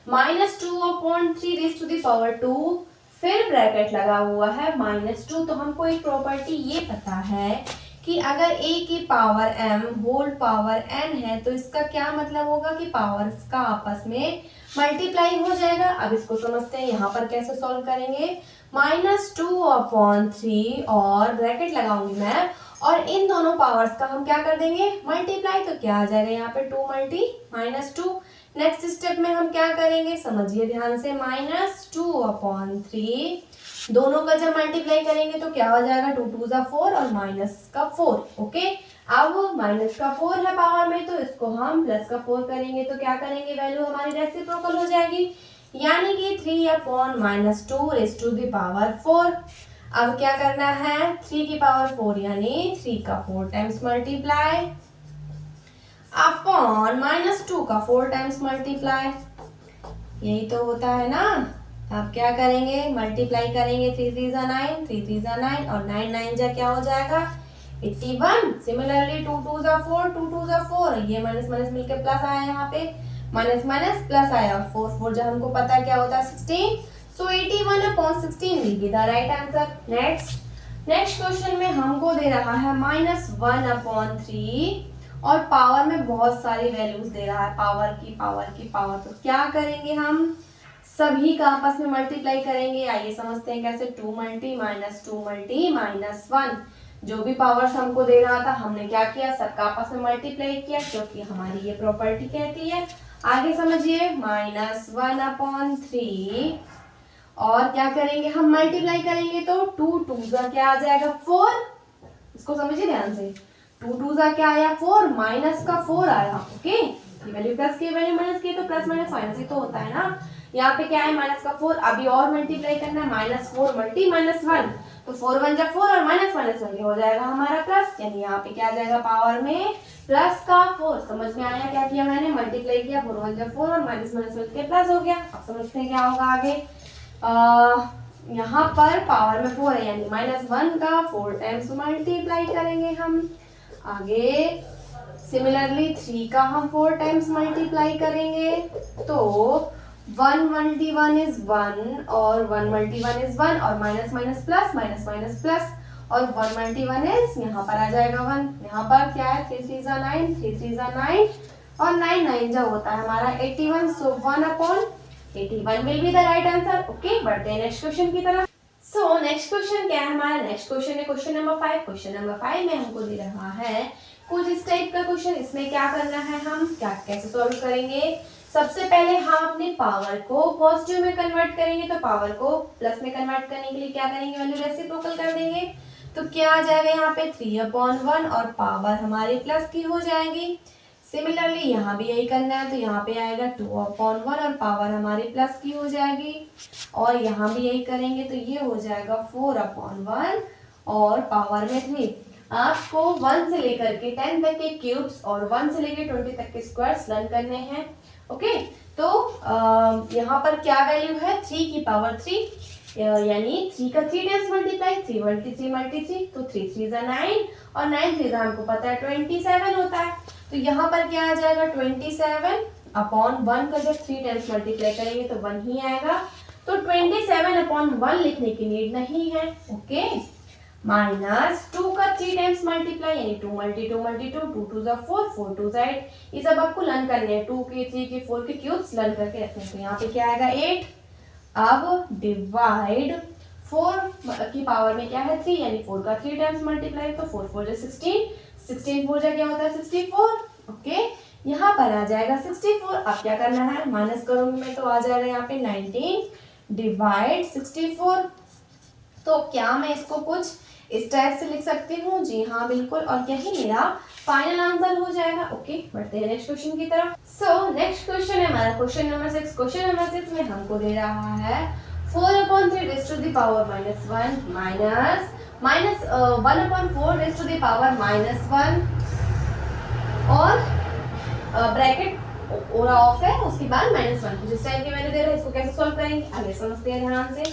-2/3 रेज़ टू द पावर 2, फिर ब्रैकेट लगा हुआ है -2। तो हमको एक प्रॉपर्टी ये पता है कि अगर a की power m whole power n है, तो इसका क्या मतलब होगा कि पावर्स का आपस में मल्टीप्लाई हो जाएगा। अब इसको समझते हैं, यहाँ पर कैसे सॉल्व करेंगे, -2/3 और ब्रैकेट लगाऊंगी मैं, और इन दोनों पावर्स का हम क्या कर देंगे, मल्टीप्लाई। तो क्या आ जाएगा यहाँ पे 2 मल्टी -2। नेक्स्ट स्टेप में हम क्या करेंगे, समझिए ध्यान से, -2/3 दोनों का जब मल्टीप्लाई करेंगे तो क्या हो जाएगा, 2 2 ज़ा 4 और माइनस का 4। ओके, अब माइनस का 4 है पावर में, तो इसको हम प्लस का 4 करेंगे तो क्या करेंगे, वैल्यू हमारी रेसिप्रोकल हो जाएगी, यानी कि 3/-2 रेज़ टू द पावर 4। अब क्या करना है, 3 की पावर 4 यानी 3 का 4 टाइम्स मल्टीप्लाई अपॉन -2 का 4 टाइम्स मल्टीप्लाई, यही तो होता है ना। अब क्या करेंगे, मल्टीप्लाई करेंगे, 3 3 ज़ा 9, 3 3 ज़ा 9 और 9 9 जा क्या हो जाएगा 81। सिमिलरली 2 2 ज़ा 4, 2 2 ज़ा 4, ये माइनस माइनस मिलके प्लस आया, यहाँ पे माइनस माइनस प्लस आया, 4 4 जो हमको पता है क्या होता है 16। सो 81/16 will be the right answer. Next question में हमको दे रहा है -1/3 और पावर में बहुत सारी वैल्यूज दे रहा है, पावर की पावर की पावर। तो क्या करेंगे, हम सभी का आपस में मल्टीप्लाई करेंगे। आइए समझते हैं कैसे, 2 मल्टी -2 मल्टी -1, जो भी पावर्स हमको दे रहा था हमने क्या किया, सबका आपस में मल्टीप्लाई किया, क्योंकि हमारी ये प्रॉपर्टी कहती है। आगे समझिए, -1/3 और क्या करेंगे, हम मल्टीप्लाई करेंगे तो 2 2 ज़ा क्या आ जाएगा 4, इसको समझिए ध्यान से, 2 2 ज़ा क्या आया 4, माइनस का 4 आया। ओके, ये वैल्यू प्लस की वैल्यू माइनस की, तो प्लस माइनस माइनस ही तो होता है ना। यहाँ पे क्या है, माइनस का 4, अभी और मल्टीप्लाई करना है, -4 मल्टी -1, तो 4 1 जा 4 और माइनस माइनस करके हो जाएगा हमारा प्लस, यानी यहाँ पे क्या आ जाएगा पावर में प्लस का 4। समझ में आया क्या किया मैंने, मल्टीप्लाई किया, 4 1 जा 4 और माइनस माइनस करके प्लस हो गया। अब समझते हैं क्या होगा आगे। यहाँ पर पावर में 4 है, यानी -1 का 4 टाइम्स मल्टीप्लाई करेंगे हम। आगे सिमिलरली 3 का हम 4 टाइम्स मल्टीप्लाई करेंगे, तो 1 मल्टी 1 इज 1 और 1 मल्टी 1 इज 1 और minus minus plus minus minus plus और 1 मल्टी 1 इज, यहाँ पर आ जाएगा 1। यहाँ पर क्या है, 3 3 ज़ा 9, 3 3 ज़ा 9 और 9 9 जा होता है हमारा 81। सो 1/81 will be the right answer. Okay, बढ़ते हैं नेक्स्ट क्वेश्चन की तरफ। सो नेक्स्ट क्वेश्चन क्या है हमारा, नेक्स्ट क्वेश्चन है क्वेश्चन नंबर 5। क्वेश्चन नंबर 5 में हमको दे रहा है कुछ इस टाइप का क्वेश्चन। इसमें क्या करना है, हम क्या कैसे सॉल्व करेंगे, सबसे पहले हम अपने पावर को पॉजिटिव में कन्वर्ट करेंगे, तो पावर को प्लस में कन्वर्ट करने के लिए क्या करेंगे, वैल्यू रेसिप्रोकल कर देंगे। तो क्या आ जाएगा यहाँ पे 3/1 और पावर हमारी प्लस की हो जाएगी। सिमिलरली यहाँ भी यही करना है, तो यहाँ पे आएगा 2/1 और पावर हमारी प्लस की हो जाएगी, और यहाँ भी यही करेंगे तो ये हो जाएगा 4/1 और पावर में 3। आपको 1 से लेकर के 10 तक के क्यूब्स और 1 से लेकर 20 तक के स्क्वायर्स लर्न करने हैं। ओके, तो यहाँ पर क्या वैल्यू है, 3 की पावर 3, यानी 3 का 3 टाइम्स मल्टीप्लाई, 3 मल्टी 3 मल्टी 3, तो 3 3 ज़ा 9 और 9 3 ज़ा हमको पता है 27 होता है। तो यहाँ पर क्या आ जाएगा 27/1 का जब 3 टाइम्स मल्टीप्लाई करेंगे तो 1 ही आएगा, तो 27/1 लिखने की नीड नहीं है। ओके, -2 का 3 टाइम्स मल्टीप्लाई, यानी 2 मल्टी 2 मल्टी 2, 2 2 ज़ा 4, 4 2 ज़ा 8, ये सब आपको लर्न करने हैं, 2 के 3 के 4 के क्यूब्स लर्न करके रखने। तो यहाँ पे क्या आएगा 8। अब डिवाइड 4 की पावर में क्या है 3, यानी 4 का 3 टाइम्स मल्टीप्लाई, तो 4 4 जा 16, 16 4 जा क्या होता है 64। ओके, यहाँ पर आ जाएगा 64। अब क्या करना है, माइनस करूंगी मैं तो आ जाएगा यहाँ पे 19 डिवाइड 64। तो क्या मैं इसको कुछ इस टाइप से लिख सकती हूँ, जी हाँ बिल्कुल, और यही मेरा फाइनल आंसर हो जाएगा। ओके, बढ़ते हैं नेक्स्ट क्वेश्चन की तरफ। सो नेक्स्ट क्वेश्चन है हमारा क्वेश्चन नंबर 6। क्वेश्चन नंबर 6 में हमको दे रहा है 4/3 raise to the power -1 minus 1/4 raise to the power -1 और ब्रैकेट पूरा ऑफ है, उसके बाद -1। जिस टाइप की मैंने दे रहा है इसको कैसे सॉल्व करेंगे, आगे समझते हैं ध्यान से।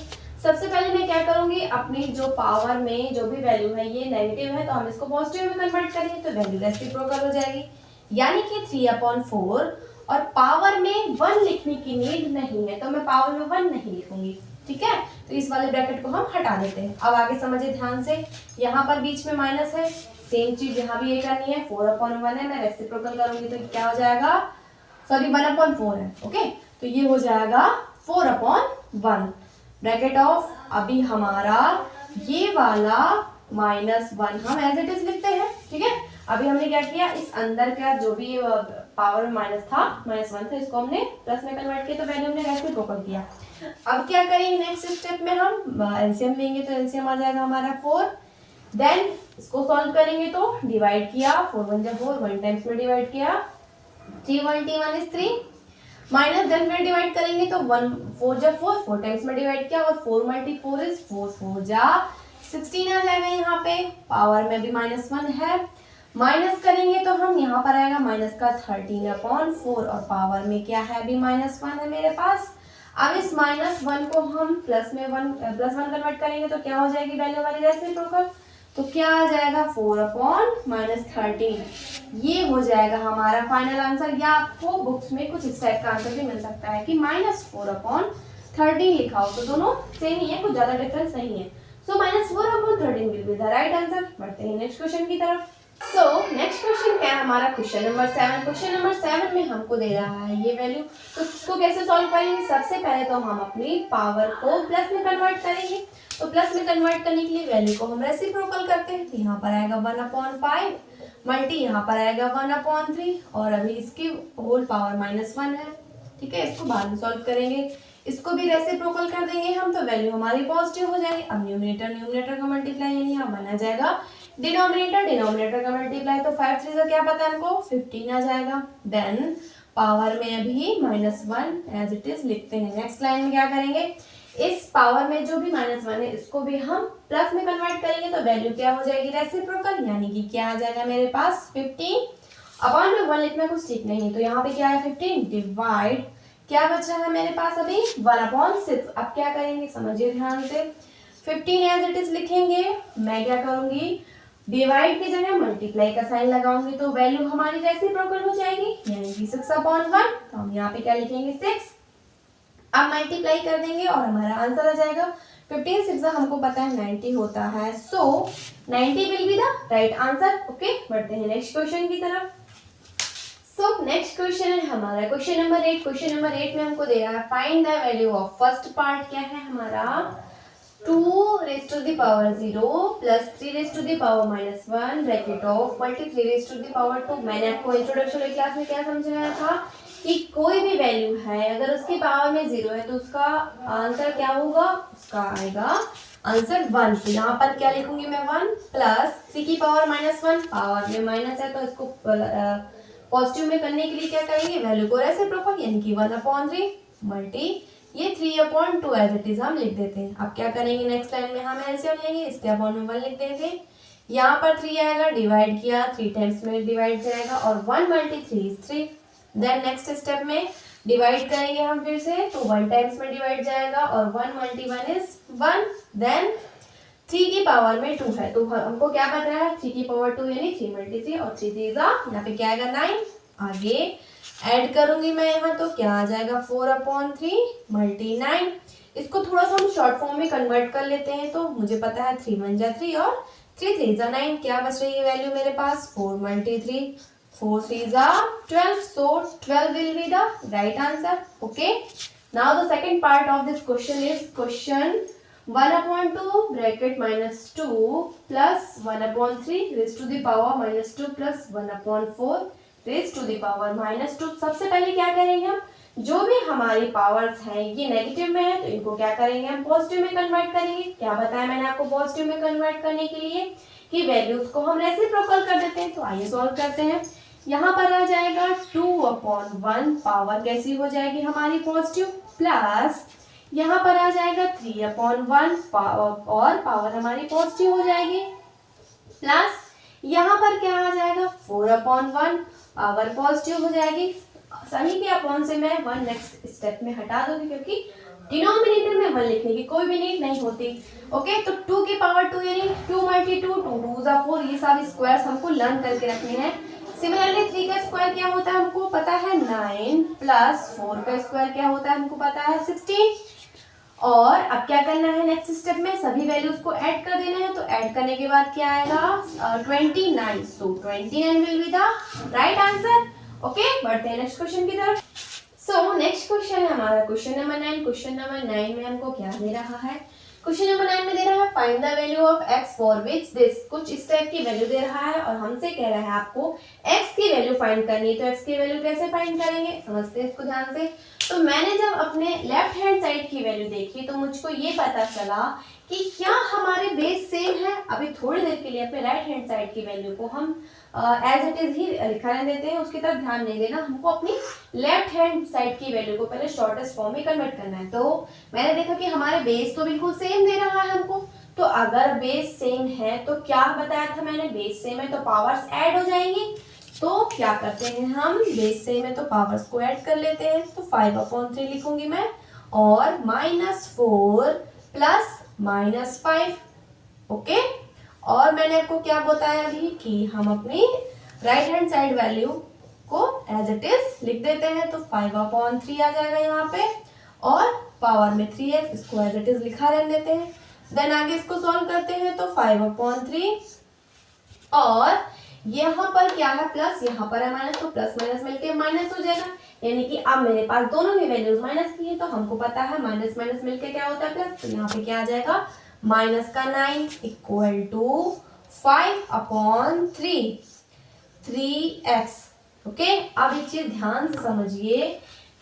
सबसे पहले मैं क्या करूंगी, अपनी जो पावर में जो भी वैल्यू है ये नेगेटिव है, तो हम इसको पॉजिटिव में कन्वर्ट करेंगे, तो वैल्यू रेसिप्रोकल हो जाएगी, यानी कि 3/4 और पावर में 1 लिखने की नीड नहीं है, तो मैं पावर में 1 नहीं लिखूंगी। ठीक है, तो इस वाले ब्रैकेट को हम हटा देते हैं। अब आगे समझिए ध्यान से, यहाँ पर बीच में माइनस है, सेम चीज यहाँ भी ये करनी है, 4/1 है, मैं रेसिप्रोकल करूंगी तो क्या हो जाएगा, सॉरी 1/4 है। ओके, तो ये हो जाएगा 4/1 ब्रैकेट ऑफ। अभी हमारा ये वाला -1 हम एज इट इज लिखते हैं, ठीक है। अभी हमने क्या किया, इस अंदर का जो भी पावर में माइनस था, -1 था, इसको हमने प्लस में कन्वर्ट किया, तो वैल्यू हमने रेसिप्रोकल किया। अब क्या करेंगे नेक्स्ट स्टेप में, हम एलसीएम लेंगे, तो एलसीएम आ जाएगा हमारा 4। देन इसको सॉल्व करेंगे तो डिवाइड किया, 4 1 जा 4, 1 टाइम्स में डिवाइड किया, 3 1 t 1 is 3, माइनस 10 में डिवाइड करेंगे तो 1 4 जा 4, 4 टाइम्स में डिवाइड किया, और 4 मल्टी 4 इज 4 4 जा 16 आ जाएगा। यहाँ पे पावर में भी -1 है, माइनस करेंगे तो हम यहाँ पर आएगा माइनस का 13/4, और पावर में क्या है, अभी -1 है मेरे पास। अब इस -1 को हम प्लस 1 कन्वर्ट करेंगे तो क्या हो जाएगी वैल्यू हमारी रेसिप्रोकल, तो क्या आ जाएगा 4/-13, ये हो जाएगा हमारा फाइनल आंसर। या आपको बुक्स में कुछ इस टाइप का आंसर भी मिल सकता है कि -4/13 लिखा हो, तो दोनों सेम ही है, कुछ ज्यादा डिफरेंस नहीं है। सो -4/13 will be the right answer. बढ़ते हैं नेक्स्ट क्वेश्चन की तरफ। सो नेक्स्ट क्वेश्चन क्या है हमारा, क्वेश्चन नंबर 7। क्वेश्चन नंबर 7 में हमको दे रहा है ये वैल्यू, तो इसको कैसे सॉल्व करेंगे, सबसे पहले तो हम अपनी पावर को प्लस में कन्वर्ट करेंगे। तो प्लस में कन्वर्ट करने के लिए वैल्यू को हम रेसिप्रोकल करते हैं, तो यहाँ पर आएगा 1/5 मल्टी यहाँ पर आएगा 1/3, और अभी इसकी होल पावर -1 है, ठीक है। इसको बाद में सॉल्व करेंगे, इसको भी रेसिप्रोकल कर देंगे हम, तो वैल्यू हमारी पॉजिटिव हो जाएगी। अब न्यूमरेटर का मल्टीप्लाई यानी यहाँ बना जाएगा डिनोमिनेटर का मल्टीप्लाई, तो 5 3 का क्या पता है हमको 15 आ जाएगा। देन पावर में अभी -1 एज इट इज लिखते हैं। नेक्स्ट लाइन में क्या करेंगे, इस पावर में जो भी -1 है इसको भी हम प्लस में कन्वर्ट करेंगे, तो वैल्यू क्या हो जाएगी रेसिप्रोकल, यानी कि क्या आ जाएगा मेरे पास 15 अपॉन में 1 लिखना कुछ ठीक नहीं है, तो यहाँ पे क्या है 15 डिवाइड क्या बच रहा है मेरे पास अभी 1/6। अब क्या करेंगे समझिए ध्यान से, 15 एज इट इज लिखेंगे, मैं क्या करूंगी डिवाइड की जगह मल्टीप्लाई का साइन लगाऊंगी, तो वैल्यू हमारी रेसिप्रोकल हो जाएगी, यानी कि 6/1। तो हम यहाँ पे क्या लिखेंगे 6, अब मल्टीप्लाई कर देंगे और हमारा आंसर आ जाएगा 15 6 हमको पता है 90 होता है, सो 90 will be the right answer. Okay, बढ़ते हैं नेक्स्ट क्वेश्चन की तरफ। सो नेक्स्ट क्वेश्चन है हमारा क्वेश्चन नंबर 8। क्वेश्चन नंबर 8 में हमको दे रहा है find the value of, first part क्या है हमारा 2 raised to the power 0 plus 3 raised to the power -1 bracket of multi 3 raised to the power 2। मैंने आपको इंट्रोडक्शन क्लास में क्या समझाया था कि कोई भी वैल्यू है अगर उसकी पावर में 0 है तो उसका आंसर क्या होगा, उसका आएगा आंसर 1। तो यहाँ पर क्या लिखूंगी मैं 1 प्लस 3 की पावर -1, पावर में माइनस है तो इसको पॉजिटिव में करने के लिए क्या करेंगे वैल्यू को रेसिप्रोकल, यानी कि 1/3 मल्टी ये 3/2 एज इट इज हम लिख देते हैं। अब क्या करेंगे नेक्स्ट लाइन में हम एलसीएम लेंगे, इसके अपॉन में 1 लिख देंगे, यहाँ पर 3 आएगा, डिवाइड किया 3 टाइम्स में डिवाइड जाएगा, और 1 multi 3 is 3। Then next step में डिवाइड करेंगे हम फिर से, तो 1 टाइम्स में डिवाइड जाएगा, और 1 मल्टी 1 इज 1। देन 3 की पावर में 2 है, तो हमको क्या बच रहा है 3 की पावर 2 यानी 3 मल्टी 3, और 3 3 यहाँ पे क्या आएगा 9। आगे ऐड करूंगी मैं यहाँ, तो क्या आ जाएगा 4/3 मल्टी 9। इसको थोड़ा सा हम शॉर्ट फॉर्म में कन्वर्ट कर लेते हैं, तो मुझे पता है 3 1 जा 3 और 3 3 जा 9, क्या बच रही है वैल्यू मेरे पास 4 मल्टी 3, 4 3 जा 12, so 12 will be the right answer. Okay, now the second part of this question is question 1/2 bracket -2 plus 1/3 raise to the power -2 plus 1/4 raise to the power -2। सबसे पहले क्या करेंगे हम, जो भी हमारी पावर्स हैं ये नेगेटिव में है तो इनको क्या करेंगे हम पॉजिटिव में कन्वर्ट करेंगे। क्या बताया मैंने आपको पॉजिटिव में कन्वर्ट करने के लिए कि वैल्यूज को हम रेसिप्रोकल कर देते हैं। तो आइए सॉल्व करते हैं। यहाँ पर आ जाएगा 2/1, पावर कैसी हो जाएगी हमारी पॉजिटिव, प्लस यहाँ पर आ जाएगा 3/1 और पावर हमारी पॉजिटिव हो जाएगी, प्लस यहाँ पर क्या आ जाएगा 4/1, पावर पॉजिटिव हो जाएगी। सभी के अपॉन से मैं 1 नेक्स्ट स्टेप में हटा दूंगी क्योंकि डिनोमिनेटर में 1 लिखने की कोई भी नीड नहीं होती। ओके, तो 2 की पावर 2 यानी 2 मल्टी 2, 2 2 जा 4, ये सारे स्क्वायर्स हमको लर्न करके रखने हैं। सिमिलरली 3 का स्क्वायर क्या होता है हमको पता है 9, प्लस 4 का स्क्वायर क्या होता है हमको पता है 16। और अब क्या करना है नेक्स्ट स्टेप में, सभी वैल्यूज को ऐड कर देना है। तो ऐड करने के बाद क्या आएगा 29, सो 29 will be the right answer. Okay, बढ़ते हैं नेक्स्ट क्वेश्चन की तरफ। सो नेक्स्ट क्वेश्चन है हमारा क्वेश्चन नंबर 9। क्वेश्चन नंबर 9 में हमको क्या दे रहा है, क्वेश्चन नंबर 9 में दे रहा है find the value of x for which this, कुछ इस टाइप की वैल्यू दे रहा है और हमसे कह रहा है आपको x की वैल्यू फाइंड करनी है। तो x की वैल्यू कैसे फाइंड करेंगे, समझते हैं इसको ध्यान से। तो मैंने जब अपने लेफ्ट हैंड साइड की वैल्यू देखी तो मुझको ये पता चला कि क्या हमारे बेस सेम है। अभी थोड़ी देर के लिए अपने राइट हैंड साइड की वैल्यू को हम एज इट इज ही लिखा रहने देते हैं, उसकी तरफ ध्यान नहीं देना, हमको अपनी लेफ्ट हैंड साइड की वैल्यू को पहले शॉर्टेस्ट फॉर्म में कन्वर्ट करना है। तो मैंने देखा कि हमारे बेस तो बिल्कुल सेम दे रहा है हमको, तो अगर बेस सेम है तो क्या बताया था मैंने, बेस सेम है तो पावर्स ऐड हो जाएंगी। तो क्या करते हैं हम, बेस सेम है तो पावर्स को ऐड कर लेते हैं। तो 5/3 लिखूंगी मैं और -4 प्लस -5, ओके। और मैंने आपको क्या बताया अभी कि हम अपनी राइट हैंड साइड वैल्यू को एज इट इज लिख देते हैं। तो 5/3 आ जाएगा यहाँ पे और पावर में 3x, इसको एज इट इज लिखा रहने देते हैं। देन आगे इसको सॉल्व करते हैं तो 5/3 और यहाँ पर क्या है प्लस, यहाँ पर है माइनस, तो प्लस माइनस मिलके माइनस हो जाएगा। यानी कि अब मेरे पास दोनों ही वैल्यूज माइनस की है, तो हमको पता है माइनस माइनस मिलके क्या होता है प्लस। तो यहाँ पे क्या आ जाएगा -9 इक्वल टू 5/3 3x, ओके। अब एक चीज ध्यान से समझिए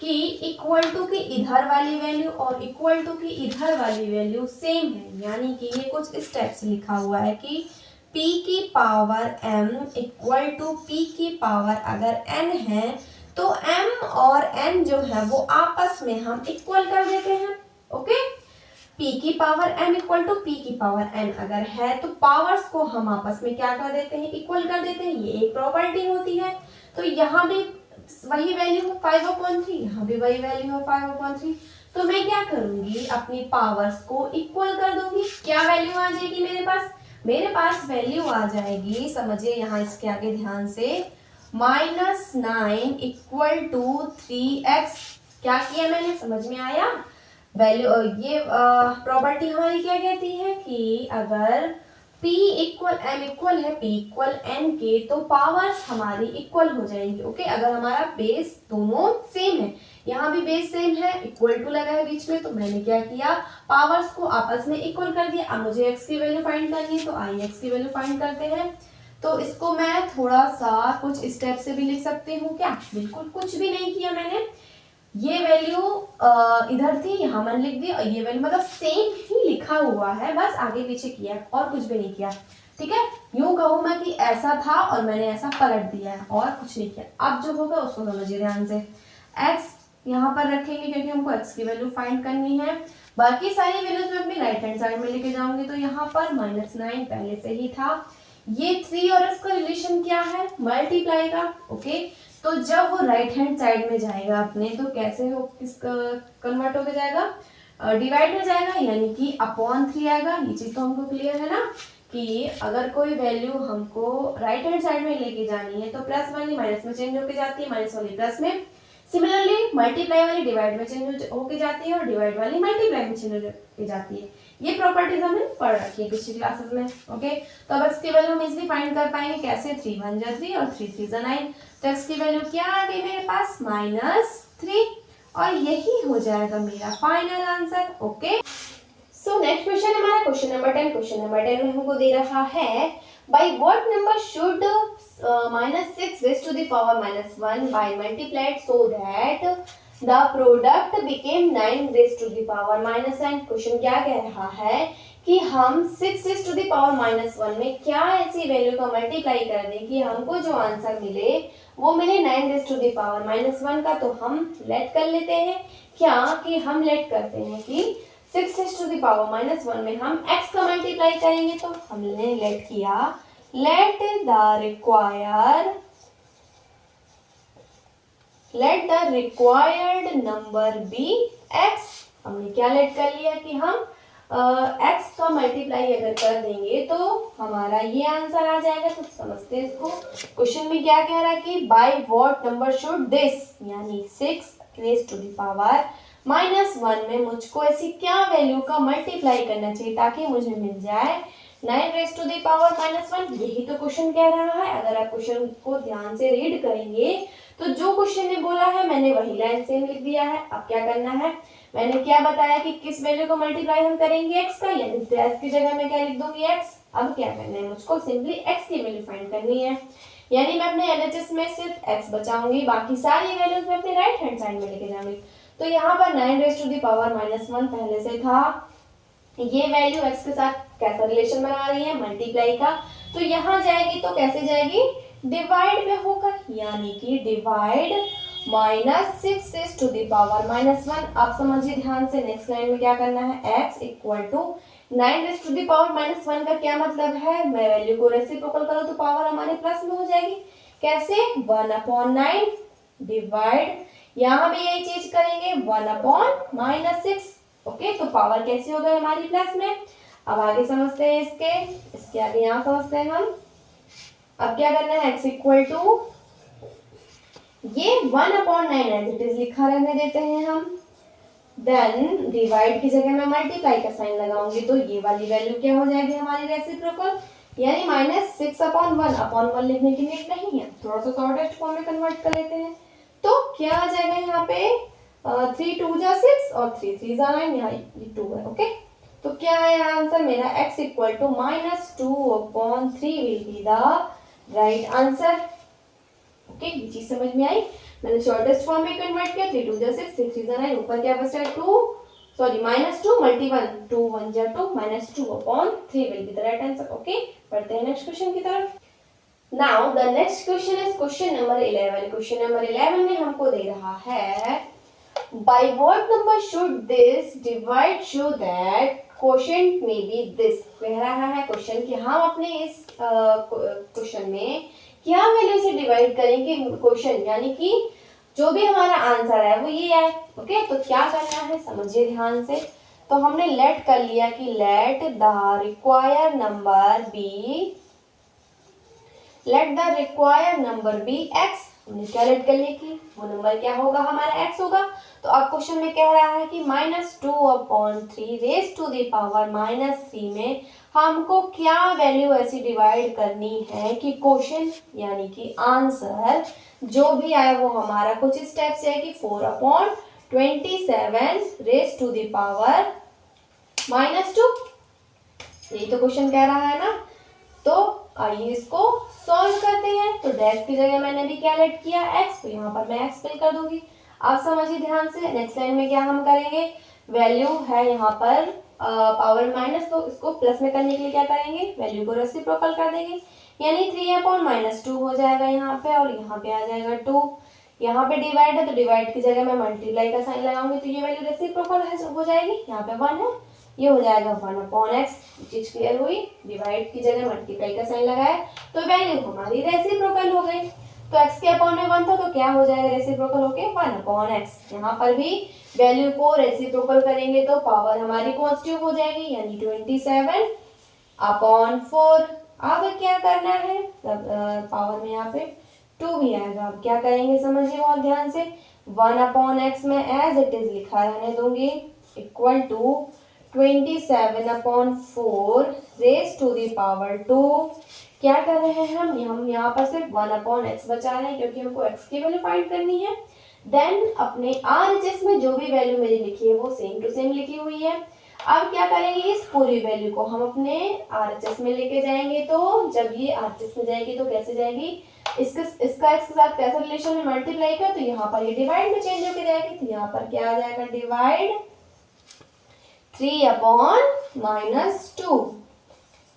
कि इक्वल टू की इधर वाली वैल्यू और इक्वल टू की इधर वाली वैल्यू सेम है। यानी कि ये कुछ इस टाइप से लिखा हुआ है कि p की power m equal to p की पावर अगर n है तो m और n जो है वो आपस में हम इक्वल कर देते हैं, ओके। p की power m equal to p की पावर n अगर है तो पावर्स को हम आपस में क्या कर देते हैं, इक्वल कर देते हैं। ये एक प्रॉपर्टी होती है। तो यहाँ भी वही वैल्यू है 5/3, यहाँ भी वही वैल्यू है 5/3। तो मैं क्या करूंगी, अपनी पावर्स को इक्वल कर दूंगी। क्या वैल्यू आ जाएगी मेरे पास, मेरे पास वैल्यू आ जाएगी, समझिए यहाँ इसके आगे ध्यान से, -9 इक्वल टू 3x। क्या किया मैंने, समझ में आया। वैल्यू ये प्रॉपर्टी हमारी क्या कहती है कि अगर p इक्वल m इक्वल है p इक्वल n के तो पावर्स हमारी इक्वल हो जाएंगी, ओके। अगर हमारा बेस दोनों सेम है, यहाँ भी बेस सेम है, इक्वल टू लगा है बीच में, तो मैंने क्या किया, पावर्स को आपस में इक्वल कर दिया। अब मुझे x की वैल्यू फाइंड करनी है तो आइए x की वैल्यू फाइंड करते हैं। तो इसको मैं थोड़ा सा कुछ स्टेप से भी लिख सकती हूँ क्या, बिल्कुल कुछ भी नहीं किया मैंने। ये वैल्यू इधर थी, यहाँ मैंने लिख दी, और ये वैल्यू मतलब सेम ही लिखा हुआ है, बस आगे पीछे किया और कुछ भी नहीं किया, ठीक है। यूं कहूँ मैं कि ऐसा था और मैंने ऐसा पलट दिया है और कुछ नहीं किया। अब जो होगा उसको समझिए ध्यान से। x यहाँ पर रखेंगे क्योंकि हमको x की वैल्यू फाइंड करनी है। बाकी सारी वैल्यूज मैं अपनी राइट हैंड साइड में लेके जाऊंगी। तो यहाँ पर -9 पहले से ही था। ये 3 और इसका रिलेशन क्या है, मल्टीप्लाई का, ओके। तो जब वो राइट हैंड साइड में जाएगा अपने तो कैसे हो, किस कन्वर्ट होके जाएगा, डिवाइड में जाएगा, यानी कि /3 आएगा। ये चीज तो हमको क्लियर है ना कि अगर कोई वैल्यू हमको राइट हैंड साइड में लेके जानी है तो प्लस वाली माइनस में चेंज होके जाती है, माइनस वाली प्लस में। सिमिलरली मल्टीप्लाई वाली डिवाइड में चेंज होके जाती है और डिवाइड वाली मल्टीप्लाई में चेंज होके जाती है। ये प्रॉपर्टीज हमने पढ़ रखी है पिछली क्लासेस में, ओके। तो अब x की वैल्यू हम इजीली फाइंड कर पाएंगे कैसे, 3 1 जा 3 और 3 3 जा 9। तो x की वैल्यू क्या आ गई मेरे पास, -3, और यही हो जाएगा मेरा final answer, okay. So next question हमारा क्वेश्चन नंबर 10। क्वेश्चन नंबर 10 में हमको दे रहा है by what number should -6 raised to the power -1 by multiplied so that the product became 9 raised to the power -9। Question क्या कह रहा है कि हम 6 raised to the power -1 में क्या ऐसी वैल्यू का मल्टीप्लाई कर दें कि हमको जो आंसर मिले वो मिले 9 raised to the power -1 का। तो हम लेट कर लेते हैं क्या कि हम लेट करते हैं कि 6 raised to the power -1 में हम x का मल्टीप्लाई करेंगे। तो हमने लेट किया, let the required number be x। हमने क्या लेट कर लिया कि हम x का मल्टीप्लाई अगर कर देंगे तो हमारा ये आंसर आ जाएगा। तो समझते हैं इसको। क्वेश्चन में क्या कह रहा है कि by what number should this, यानी 6 raised to the power -1 में मुझको ऐसी क्या वैल्यू का मल्टीप्लाई करना चाहिए ताकि मुझे मिल जाए 9 रेज टू द पावर -1, यही तो क्वेश्चन कह रहा है। अगर आप क्वेश्चन को ध्यान से रीड करेंगे तो जो क्वेश्चन ने बोला है मैंने वही लाइन सेम लिख दिया है। अब क्या करना है, मैंने क्या बताया कि किस वैल्यू को मल्टीप्लाई हम करेंगे x का, यानी डैश की जगह मैं क्या लिख दूंगी x। अब क्या करना है, मुझको सिंपली x की वैल्यू फाइंड करनी है, यानी मैं अपने LHS में सिर्फ x बचाऊंगी, बाकी सारी वैल्यूज मैं अपने राइट हैंड साइड में लेके जाऊंगी। तो यहाँ पर 9 रेज टू द पावर -1 पहले से था, ये वैल्यू x के साथ कैसा रिलेशन बना रही है, मल्टीप्लाई का, तो यहाँ जाएगी तो कैसे जाएगी, डिवाइड में होगा, यानी कि divide -6 raise to the power -1। आप समझिए ध्यान से, नेक्स्ट लाइन में क्या करना है, x equal to 9 raise to the power -1 का क्या मतलब है, मैं वैल्यू को रेसिप्रोकल करूँ तो पावर हमारे प्लस में हो जाएगी। कैसे, 1/9 डिवाइड, यहाँ भी यही चीज करेंगे 1/-6। ओके, तो पावर कैसी हो गई हमारी प्लस में। अब आगे समझते हैं इसके आगे यहाँ समझते हैं हम। अब क्या करना है, x इक्वल टू ये 1/9 एज इट इज लिखा रहने देते हैं हम, देन डिवाइड की जगह मैं मल्टीप्लाई का साइन लगाऊंगी, तो ये वाली वैल्यू क्या हो जाएगी हमारी रेसिप्रोकल, यानी -6/1 लिखने की नीड नहीं है, थोड़ा सा शॉर्टेस्ट फॉर्म में कन्वर्ट कर लेते हैं। तो क्या आ जाएगा यहाँ पे 3 2 जा 6 और 3 3 जा 9, यहाँ 2 है। ओके, तो क्या है आंसर मेरा, x equal to -2/3 will be the right answer. Okay, ये चीज समझ में आई, मैंने शॉर्टेस्ट फॉर्म में कन्वर्ट किया, 3 2 जा 6 6 3 जा 9, ऊपर क्या बचा है 2 सॉरी -2 मल्टी 1 2 1 जा 2 -2/3 will be the right answer. Okay, पढ़ते हैं नेक्स्ट क्वेश्चन की तरफ। Now the next question is question number 11। Question number 11 में हमको दे रहा है, by what number should this divide show that quotient may be this। कह रहा है क्वेश्चन कि हम अपने इस क्वेश्चन में क्या वैल्यू से डिवाइड करेंगे क्वेश्चन, यानी कि जो भी हमारा आंसर है वो ये है। ओके, तो क्या करना है समझिए ध्यान से। तो हमने लेट कर लिया कि let the required number be x। हमने क्या लेट कर लिया कि वो नंबर क्या होगा, हमारा x होगा। तो अब क्वेश्चन में कह रहा है कि -2/3 रेज टू द पावर -3 में हमको क्या वैल्यू ऐसी डिवाइड करनी है कि क्वेश्चन यानी कि आंसर जो भी आए वो हमारा कुछ स्टेप से है कि 4/27 रेज टू द पावर -2। यही तो क्वेश्चन कह रहा है ना। तो आइए इसको सॉल्व करते हैं। तो डैश की जगह मैंने भी क्या लेट किया x, तो यहाँ पर मैं x फिल कर दूंगी। आप समझिए ध्यान से, नेक्स्ट लाइन में क्या हम करेंगे, वैल्यू है यहाँ पर पावर माइनस, तो इसको प्लस में करने के लिए क्या करेंगे, वैल्यू को रेसिप्रोकल कर देंगे, यानी 3/-2 हो जाएगा यहाँ पे, और यहाँ पे आ जाएगा 2। यहाँ पे डिवाइड है तो डिवाइड की जगह मैं मल्टीप्लाई का साइन लगाऊंगी, तो ये वैल्यू रेसिप्रोकल हो जाएगी, यहाँ पे 1 है, ये हो जाएगा 1/x। चीज क्लियर हुई, डिवाइड की जगह मल्टीप्लाई का साइन लगाया तो वैल्यू हमारी रेसिप्रोकल हो गई। तो x के अपॉन में 1 था तो क्या हो जाएगा रेसिप्रोकल होके 1/x। यहाँ पर भी वैल्यू को रेसिप्रोकल करेंगे तो पावर हमारी पॉजिटिव हो जाएगी, यानी 27/4। अब क्या करना है, पावर में यहाँ पे 2 भी आएगा। अब क्या करेंगे समझिए बहुत ध्यान से, 1/x में एज इट इज लिखा रहने दूंगी, equal to 27/4 raise to the power 2। क्या कर रहे हैं हम यहाँ पर सिर्फ 1/x बचा रहे हैं क्योंकि हमको x की वैल्यू फाइंड करनी है। देन अपने RHS में जो भी वैल्यू मेरी लिखी है वो सेम टू सेम लिखी हुई है। अब क्या करेंगे, इस पूरी वैल्यू को हम अपने RHS में लेके जाएंगे, तो जब ये RHS में जाएगी तो कैसे जाएगी, इसका x के साथ कैसा रिलेशन है, मल्टीप्लाई का, तो यहाँ पर ये डिवाइड में चेंज होकर जाएगी, तो यहाँ पर क्या आ जाएगा, divide 3/-2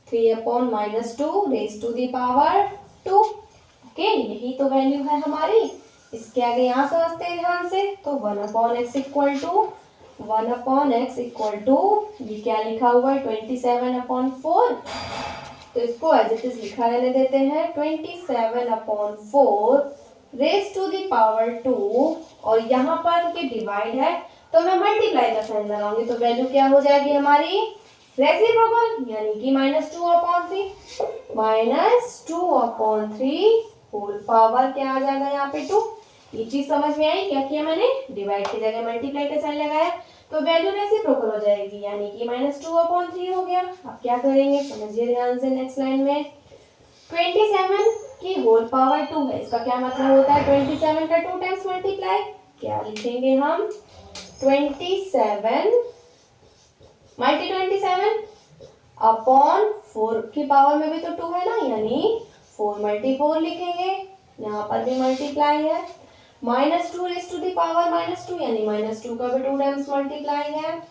3/-2 raise to the power 2। Okay, यही तो वैल्यू है हमारी। इसके आगे यहाँ समझते हैं ध्यान से, तो 1/x इक्वल टू ये क्या लिखा हुआ है 27/4, तो इसको एज इट इज लिखा रहने देते हैं 27/4 रेज टू द पावर 2, और यहाँ पर ये डिवाइड है तो मैं मल्टीप्लाई का साइन लगाऊंगी, तो वैल्यू क्या हो जाएगी हमारी रेसिप्रोकल, यानी कि -2/3 -2/3 होल पावर क्या आ जाएगा यहाँ पे 2, ये चीज समझ में आई? क्या किया मैंने? डिवाइड की जगह मल्टीप्लाई का साइन लगाया तो वैल्यू रेसिप्रोकल हो जाएगी, यानी कि -2/3 हो गया। अब क्या करेंगे समझिए ध्यान से नेक्स्ट लाइन में। 27 की होल पावर 2 है, इसका क्या मतलब होता है? 27 का 2 टाइम्स मल्टीप्लाई, क्या लिखेंगे हम? 27 मल्टी 27 अपॉन 4 की पावर में भी तो 2 है ना, यानी 4 मल्टी 4 लिखेंगे। यहाँ पर भी मल्टीप्लाई है। -2 रेज़ टू दी पावर -2, यानी -2 का भी 2 टाइम्स मल्टीप्लाई है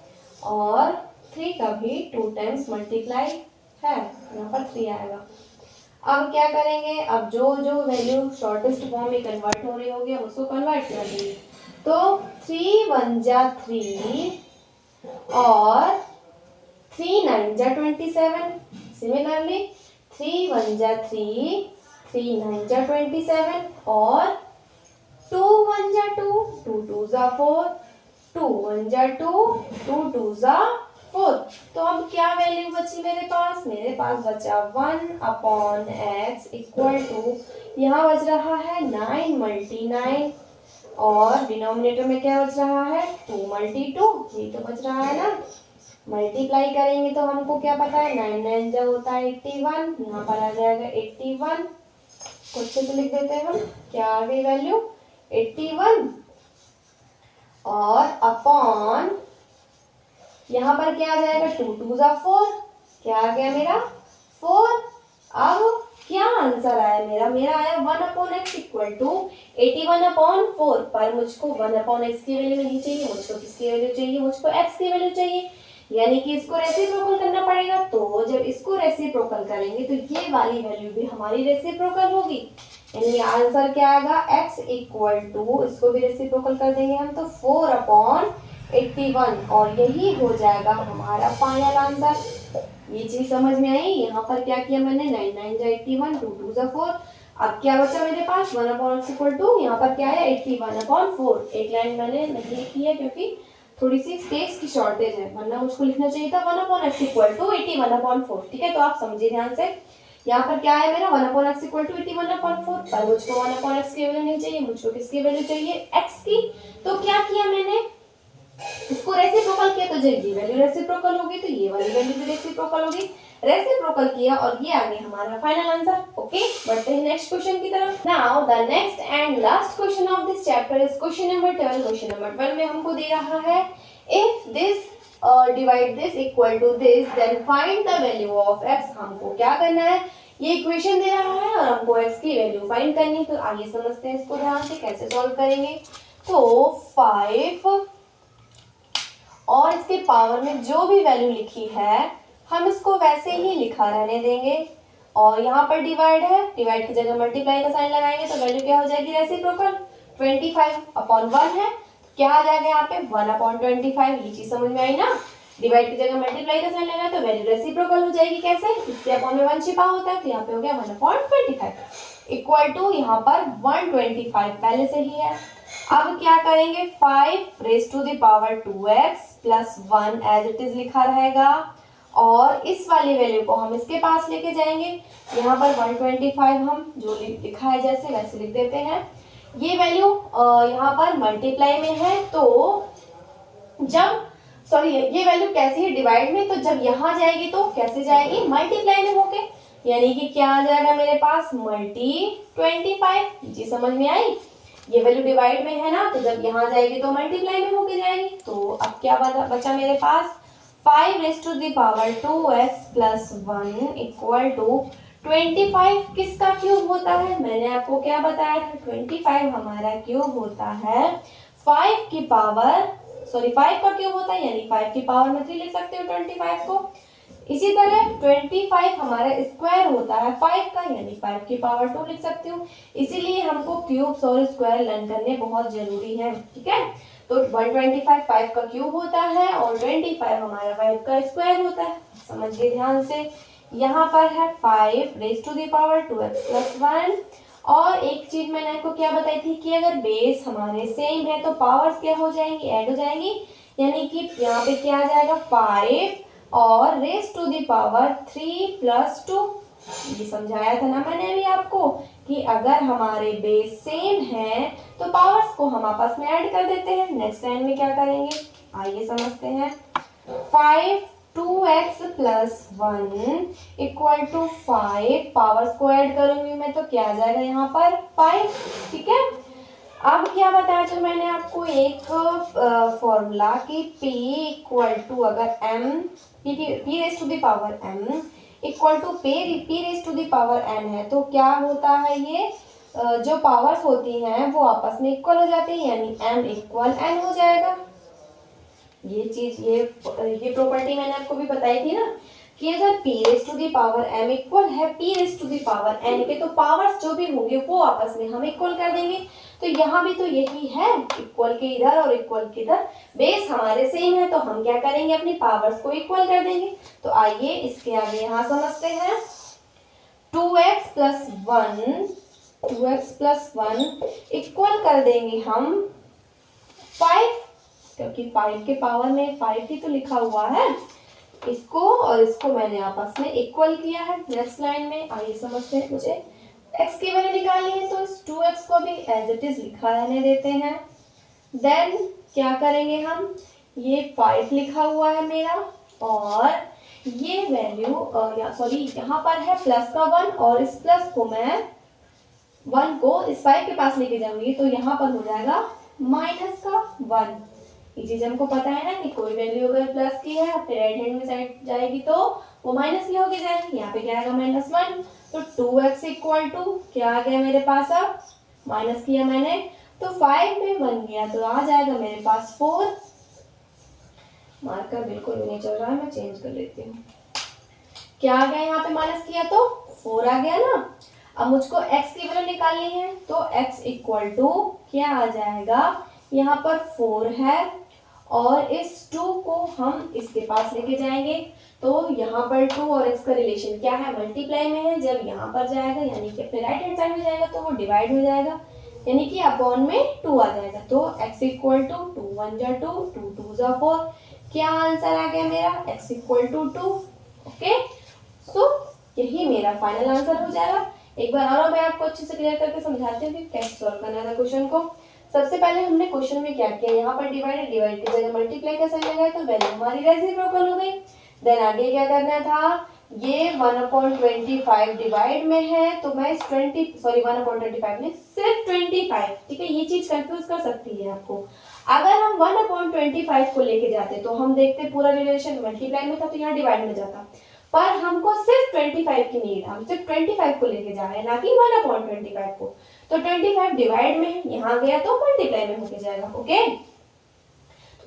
और 3 का भी 2 टाइम्स मल्टीप्लाई है, यहाँ पर 3 आएगा। अब क्या करेंगे? अब जो जो वैल्यू शॉर्टेस्ट फॉर्म में कन्वर्ट हो रही होगी हम उसको कन्वर्ट कर देंगे। तो 3 1 जा 3 और 3 9 जा 27। सिमिलरली 3 1 जा 3, 3 9 जा 27 और 2 1 जा 2, 2 2 जा 4, 2 1 जा 2, 2 2 जा 4। तो अब क्या वैल्यू बची मेरे पास? मेरे पास बचा 1/x इक्वल टू, यहाँ बच रहा है 9 मल्टी 9 और डिनोमिनेटर में क्या बच रहा है? 2 मल्टी 2, ये तो बच रहा है ना। मल्टीप्लाई करेंगे तो हमको क्या पता है? 9 9 जा होता है 81, यहाँ पर आ जाएगा 81 को अच्छे से लिख देते हैं हम। क्या आ गई वैल्यू? 81 और अपॉन यहाँ पर क्या आ जाएगा? 2 2 जा 4, क्या आ गया मेरा? 4। अब क्या आंसर आया मेरा? मेरा आया 1/x इक्वल टू 81/4, पर मुझको 1/x की वैल्यू नहीं चाहिए, मुझको किसकी वैल्यू चाहिए? मुझको x की वैल्यू चाहिए, यानी कि इसको रेसिप्रोकल करना पड़ेगा। तो जब इसको रेसिप्रोकल करेंगे तो ये वाली वैल्यू भी हमारी रेसिप्रोकल होगी, यानी आंसर क्या आएगा? x इक्वल टू, इसको भी रेसिप्रोकल कर देंगे हम तो 4/81 और यही हो जाएगा हमारा फाइनल आंसर। ये चीज समझ में आई? यहाँ पर क्या किया मैंने? 9 9 जा 81, 2 2 जा 4। अब क्या बचा मेरे पास? 1/x इक्वल टू, यहाँ पर क्या है? 81/4। एक लाइन मैंने नहीं लिखी है क्योंकि थोड़ी सी स्पेस की शॉर्टेज है, वरना मुझको लिखना चाहिए था 1/x इक्वल टू 81/4। ठीक है, तो आप समझिए ध्यान से। यहाँ पर क्या है मेरा? 1/x इक्वल टू 81/4, पर मुझको 1/x की वैल्यू नहीं चाहिए, मुझको किसकी वैल्यू चाहिए? x की। तो क्या किया मैंने? इसको रेसिप्रोकल किया तो जब ये वैल्यू रेसिप्रोकल होगी तो ये वाली वैल्यू भी रेसिप्रोकल होगी। रेसिप्रोकल किया और ये आ गया हमारा फाइनल आंसर। ओके, बढ़ते हैं नेक्स्ट क्वेश्चन की तरफ। Now the next and last question of this chapter is question number 12। Question number 12 में हमको दे रहा है if this divide this equal to this then find the value of x। हमको क्या करना है? ये इक्वेशन दे रहा है और हमको x की वैल्यू फाइंड करनी है। तो आइए समझते हैं इसको ध्यान से कैसे सॉल्व करेंगे। तो 5 और इसके पावर में जो भी वैल्यू लिखी है हम इसको वैसे ही लिखा रहने देंगे और यहाँ पर डिवाइड है, डिवाइड की जगह मल्टीप्लाई का साइन लगाएंगे तो वैल्यू क्या हो जाएगी? रेसिप्रोकल। 25/1 है, क्या आ जाएगा यहाँ पे? 1/25। ये चीज समझ में आई ना? डिवाइड की जगह मल्टीप्लाई का साइन लगाया तो वैल्यू रेसिप्रोकल हो जाएगी। कैसे? इसके अपॉन में 1 छिपा होता है तो यहाँ पे हो गया 1/25 इक्वल टू, यहाँ पर 125 पहले से ही है। अब क्या करेंगे? 5 raise to the power 2x plus 1 as it is लिखा रहेगा और इस वाली वैल्यू को हम इसके पास लेके जाएंगे। यहाँ पर 125 हम जो लिखा है जैसे वैसे लिख देते हैं। ये वैल्यू यहाँ पर मल्टीप्लाई में है तो जब ये वैल्यू कैसी है? डिवाइड में। तो जब यहाँ जाएगी तो कैसे जाएगी? मल्टीप्लाई में होके, यानी कि क्या आ जाएगा मेरे पास? मल्टी 25। जी समझ में आई? ये वैल्यू डिवाइड में है ना, तो जब यहाँ जाएगी तो मल्टीप्लाई में होके जाएगी। तो अब क्या बचा मेरे पास? 5 raise to the power 2x plus 1 equal to 25 किसका क्यूब होता है? मैंने आपको क्या बताया था? 25 हमारा क्यूब होता है 5 की पावर 5 का क्यूब होता है, यानी 5 की पावर में 3 लिख सकते हो 25 को। इसी तरह 25 हमारा स्क्वायर होता है 5 का, यानी 5 की पावर 2 लिख सकती हूँ। इसीलिए हमको क्यूब्स और स्क्वायर लर्न करने बहुत जरूरी है। ठीक है, तो 125 5 का क्यूब होता है और 25 हमारा 5 का स्क्वायर होता है। समझिए ध्यान से। यहाँ पर है 5 raise to the power 2x plus 1 और एक चीज मैंने आपको क्या बताई थी कि अगर बेस हमारे सेम है तो पावर्स क्या हो जाएंगी? ऐड हो जाएंगी, यानी कि यहाँ पे क्या आ जाएगा? 5 और raise to the power 3 plus 2। ये समझाया था ना मैंने अभी आपको कि अगर हमारे बेस सेम है तो पावर्स को हम आपस में ऐड कर देते हैं। नेक्स्ट लाइन में क्या करेंगे, आइए समझते हैं। 5 2x plus 1 equal to 5, powers को ऐड करूंगी मैं तो क्या आ जाएगा यहाँ पर 5, ठीक है। अब क्या बताया था मैंने आपको एक फॉर्मूला कि p इक्वल टू अगर m p raise to the power m equal to p raise to the power n है तो क्या होता है, ये जो पावर्स होती हैं वो आपस में इक्वल हो जाती है, यानी m इक्वल n हो जाएगा। ये चीज ये प्रॉपर्टी मैंने आपको भी बताई थी ना कि अगर p raise to the power m equal है p raise to the power n के तो पावर्स जो भी होंगे वो आपस में हम इक्वल कर देंगे। तो यहाँ भी तो यही है, इक्वल के इधर और इक्वल के इधर, बेस हमारे सेम है तो हम क्या करेंगे, अपनी पावर्स को इक्वल कर देंगे। तो आइए इसके आगे यहाँ समझते हैं। 2x प्लस 1 इक्वल कर देंगे हम 5, क्योंकि 5 के पावर में 5 ही तो लिखा हुआ है। इसको और इसको मैंने आपस में इक्वल किया है। नेक्स्ट लाइन में आइए समझते हैं। मुझे x की वैल्यू निकालनी है तो इस 2x को भी एज इट इज लिखा रहने देते हैं। देन क्या करेंगे हम, ये 5 लिखा हुआ है मेरा और ये वैल्यू सॉरी यहाँ पर है प्लस का 1 और इस प्लस को मैं 1 को इस 5 के पास लेके जाऊंगी तो यहाँ पर हो जाएगा माइनस का 1। ये चीज हमको पता है ना कि कोई वैल्यू अगर प्लस की है फिर राइट हैंड में साइड जाएगी तो वो माइनस की होके जाएगी। यहाँ पे क्या आएगा -1, तो 2x इक्वल टू क्या आ गया मेरे पास, अब माइनस किया मैंने तो 5 में 1 गया तो आ जाएगा मेरे पास 4। मार्कर बिल्कुल भी नहीं चल रहा है, मैं चेंज कर लेती हूँ। क्या आ गया, यहाँ पे माइनस किया तो 4 आ गया ना। अब मुझको x की वैल्यू निकालनी है तो x इक्वल टू क्या आ जाएगा, यहाँ पर 4 है और इस 2 को हम इसके पास लेके जाएंगे तो यहाँ पर 2 और x का रिलेशन क्या है, मल्टीप्लाई में है। जब यहाँ पर जाएगा यानी कि अपने राइट हैंड साइड में जाएगा तो वो डिवाइड हो जाएगा, यानी कि अपॉन में 2 आ जाएगा। तो x इक्वल टू 2 1 जा 2 2 2 जा 4, क्या आंसर आ गया मेरा, x इक्वल टू 2। ओके, सो यही मेरा फाइनल आंसर हो जाएगा। एक बार और मैं आपको अच्छे से क्लियर करके समझाती हूँ कि कैसे सॉल्व करना था क्वेश्चन को। सबसे पहले हमने क्वेश्चन में क्या किया, यहाँ पर डिवाइड की जगह मल्टीप्लाई का साइन लगाया तो वैल्यू हमारी रेसिप्रोकल हो गई। देन आगे क्या करना था, ये 1/25 डिवाइड में है तो मैं इस 1/25 में सिर्फ 25, ठीक है। ये चीज कंफ्यूज कर सकती है आपको। अगर हम 1/25 को लेके जाते तो हम देखते पूरा रिलेशन मल्टीप्लाई में था तो यहाँ डिवाइड में जाता, पर हमको सिर्फ 25 की नीड, हम सिर्फ 25 को लेके जा रहे हैं ना कि 1/25 को। तो 25 डिवाइड में है, यहाँ गया तो मल्टीप्लाई में होके जाएगा। ओके,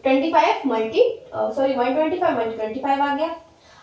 125 मल्टी 25 आ गया।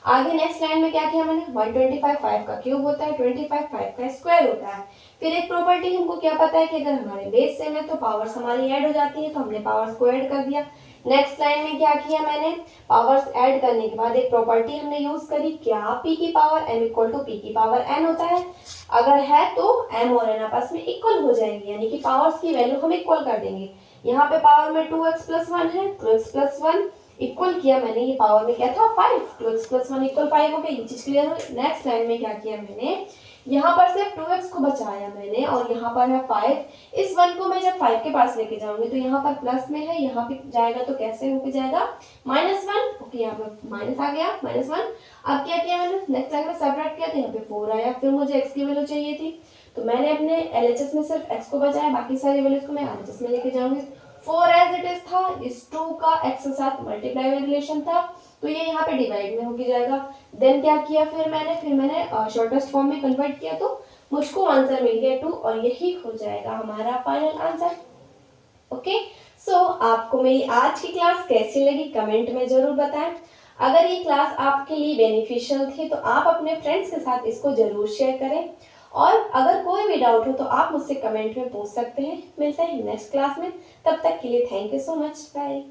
आगे नेक्स्ट लाइन में क्या किया मैंने, 125 5 का क्यूब होता है, 25 5 का स्क्वायर होता है। फिर एक प्रॉपर्टी हमको क्या पता है कि अगर हमारे बेस सेम है तो पावर्स हमारी ऐड हो जाती है, तो हमने पावर्स को ऐड कर दिया। नेक्स्ट लाइन में क्या किया मैंने, पावर्स ऐड करने के बाद एक प्रॉपर्टी हमने यूज करी, क्या, p की power m equal to p की पावर n होता है। अगर है तो m और n आपस में इक्वल हो जाएंगे, यानी कि पावर्स की वैल्यू हम इक्वल कर देंगे। यहाँ पे पावर में 2x प्लस 1 है, 2x प्लस 1 इक्वल किया मैंने, ये पावर में क्या था 5, 2x प्लस 1 इक्वल 5 हो गया। ये चीज क्लियर हो। नेक्स्ट लाइन में क्या किया मैंने, यहाँ पर सिर्फ 2x को बचाया मैंने और यहाँ पर है 5। इस 1 को मैं जब 5 के पास लेके जाऊंगी तो यहाँ पर प्लस में है, यहाँ पे जाएगा तो कैसे होके जाएगा -1। ओके, यहाँ पे माइनस आ गया -1। अब क्या किया मैंने, नेक्स्ट लाइन में सेपरेट किया तो यहाँ पे 4 आया। फिर मुझे x की वैल्यू चाहिए थी तो मैंने अपने LHS में सिर्फ x को बचाया, बाकी सारी वैल्यूज को मैं RHS में लेके जाऊंगी। 4 एज इट इज था, इस 2 का x के साथ मल्टीप्लाई में रिलेशन था तो ये यहाँ पे डिवाइड में होके जाएगा। देन क्या किया फिर मैंने शॉर्टेस्ट फॉर्म में कन्वर्ट किया तो मुझको आंसर मिल गया 2 और यही हो जाएगा हमारा फाइनल आंसर। ओके, सो आपको मेरी आज की क्लास कैसी लगी कमेंट में जरूर बताएं। अगर ये क्लास आपके लिए बेनिफिशियल थी तो आप अपने फ्रेंड्स के साथ इसको जरूर शेयर करें और अगर कोई भी डाउट हो तो आप मुझसे कमेंट में पूछ सकते हैं। मिलते हैं नेक्स्ट क्लास में, तब तक के लिए thank you so much, bye.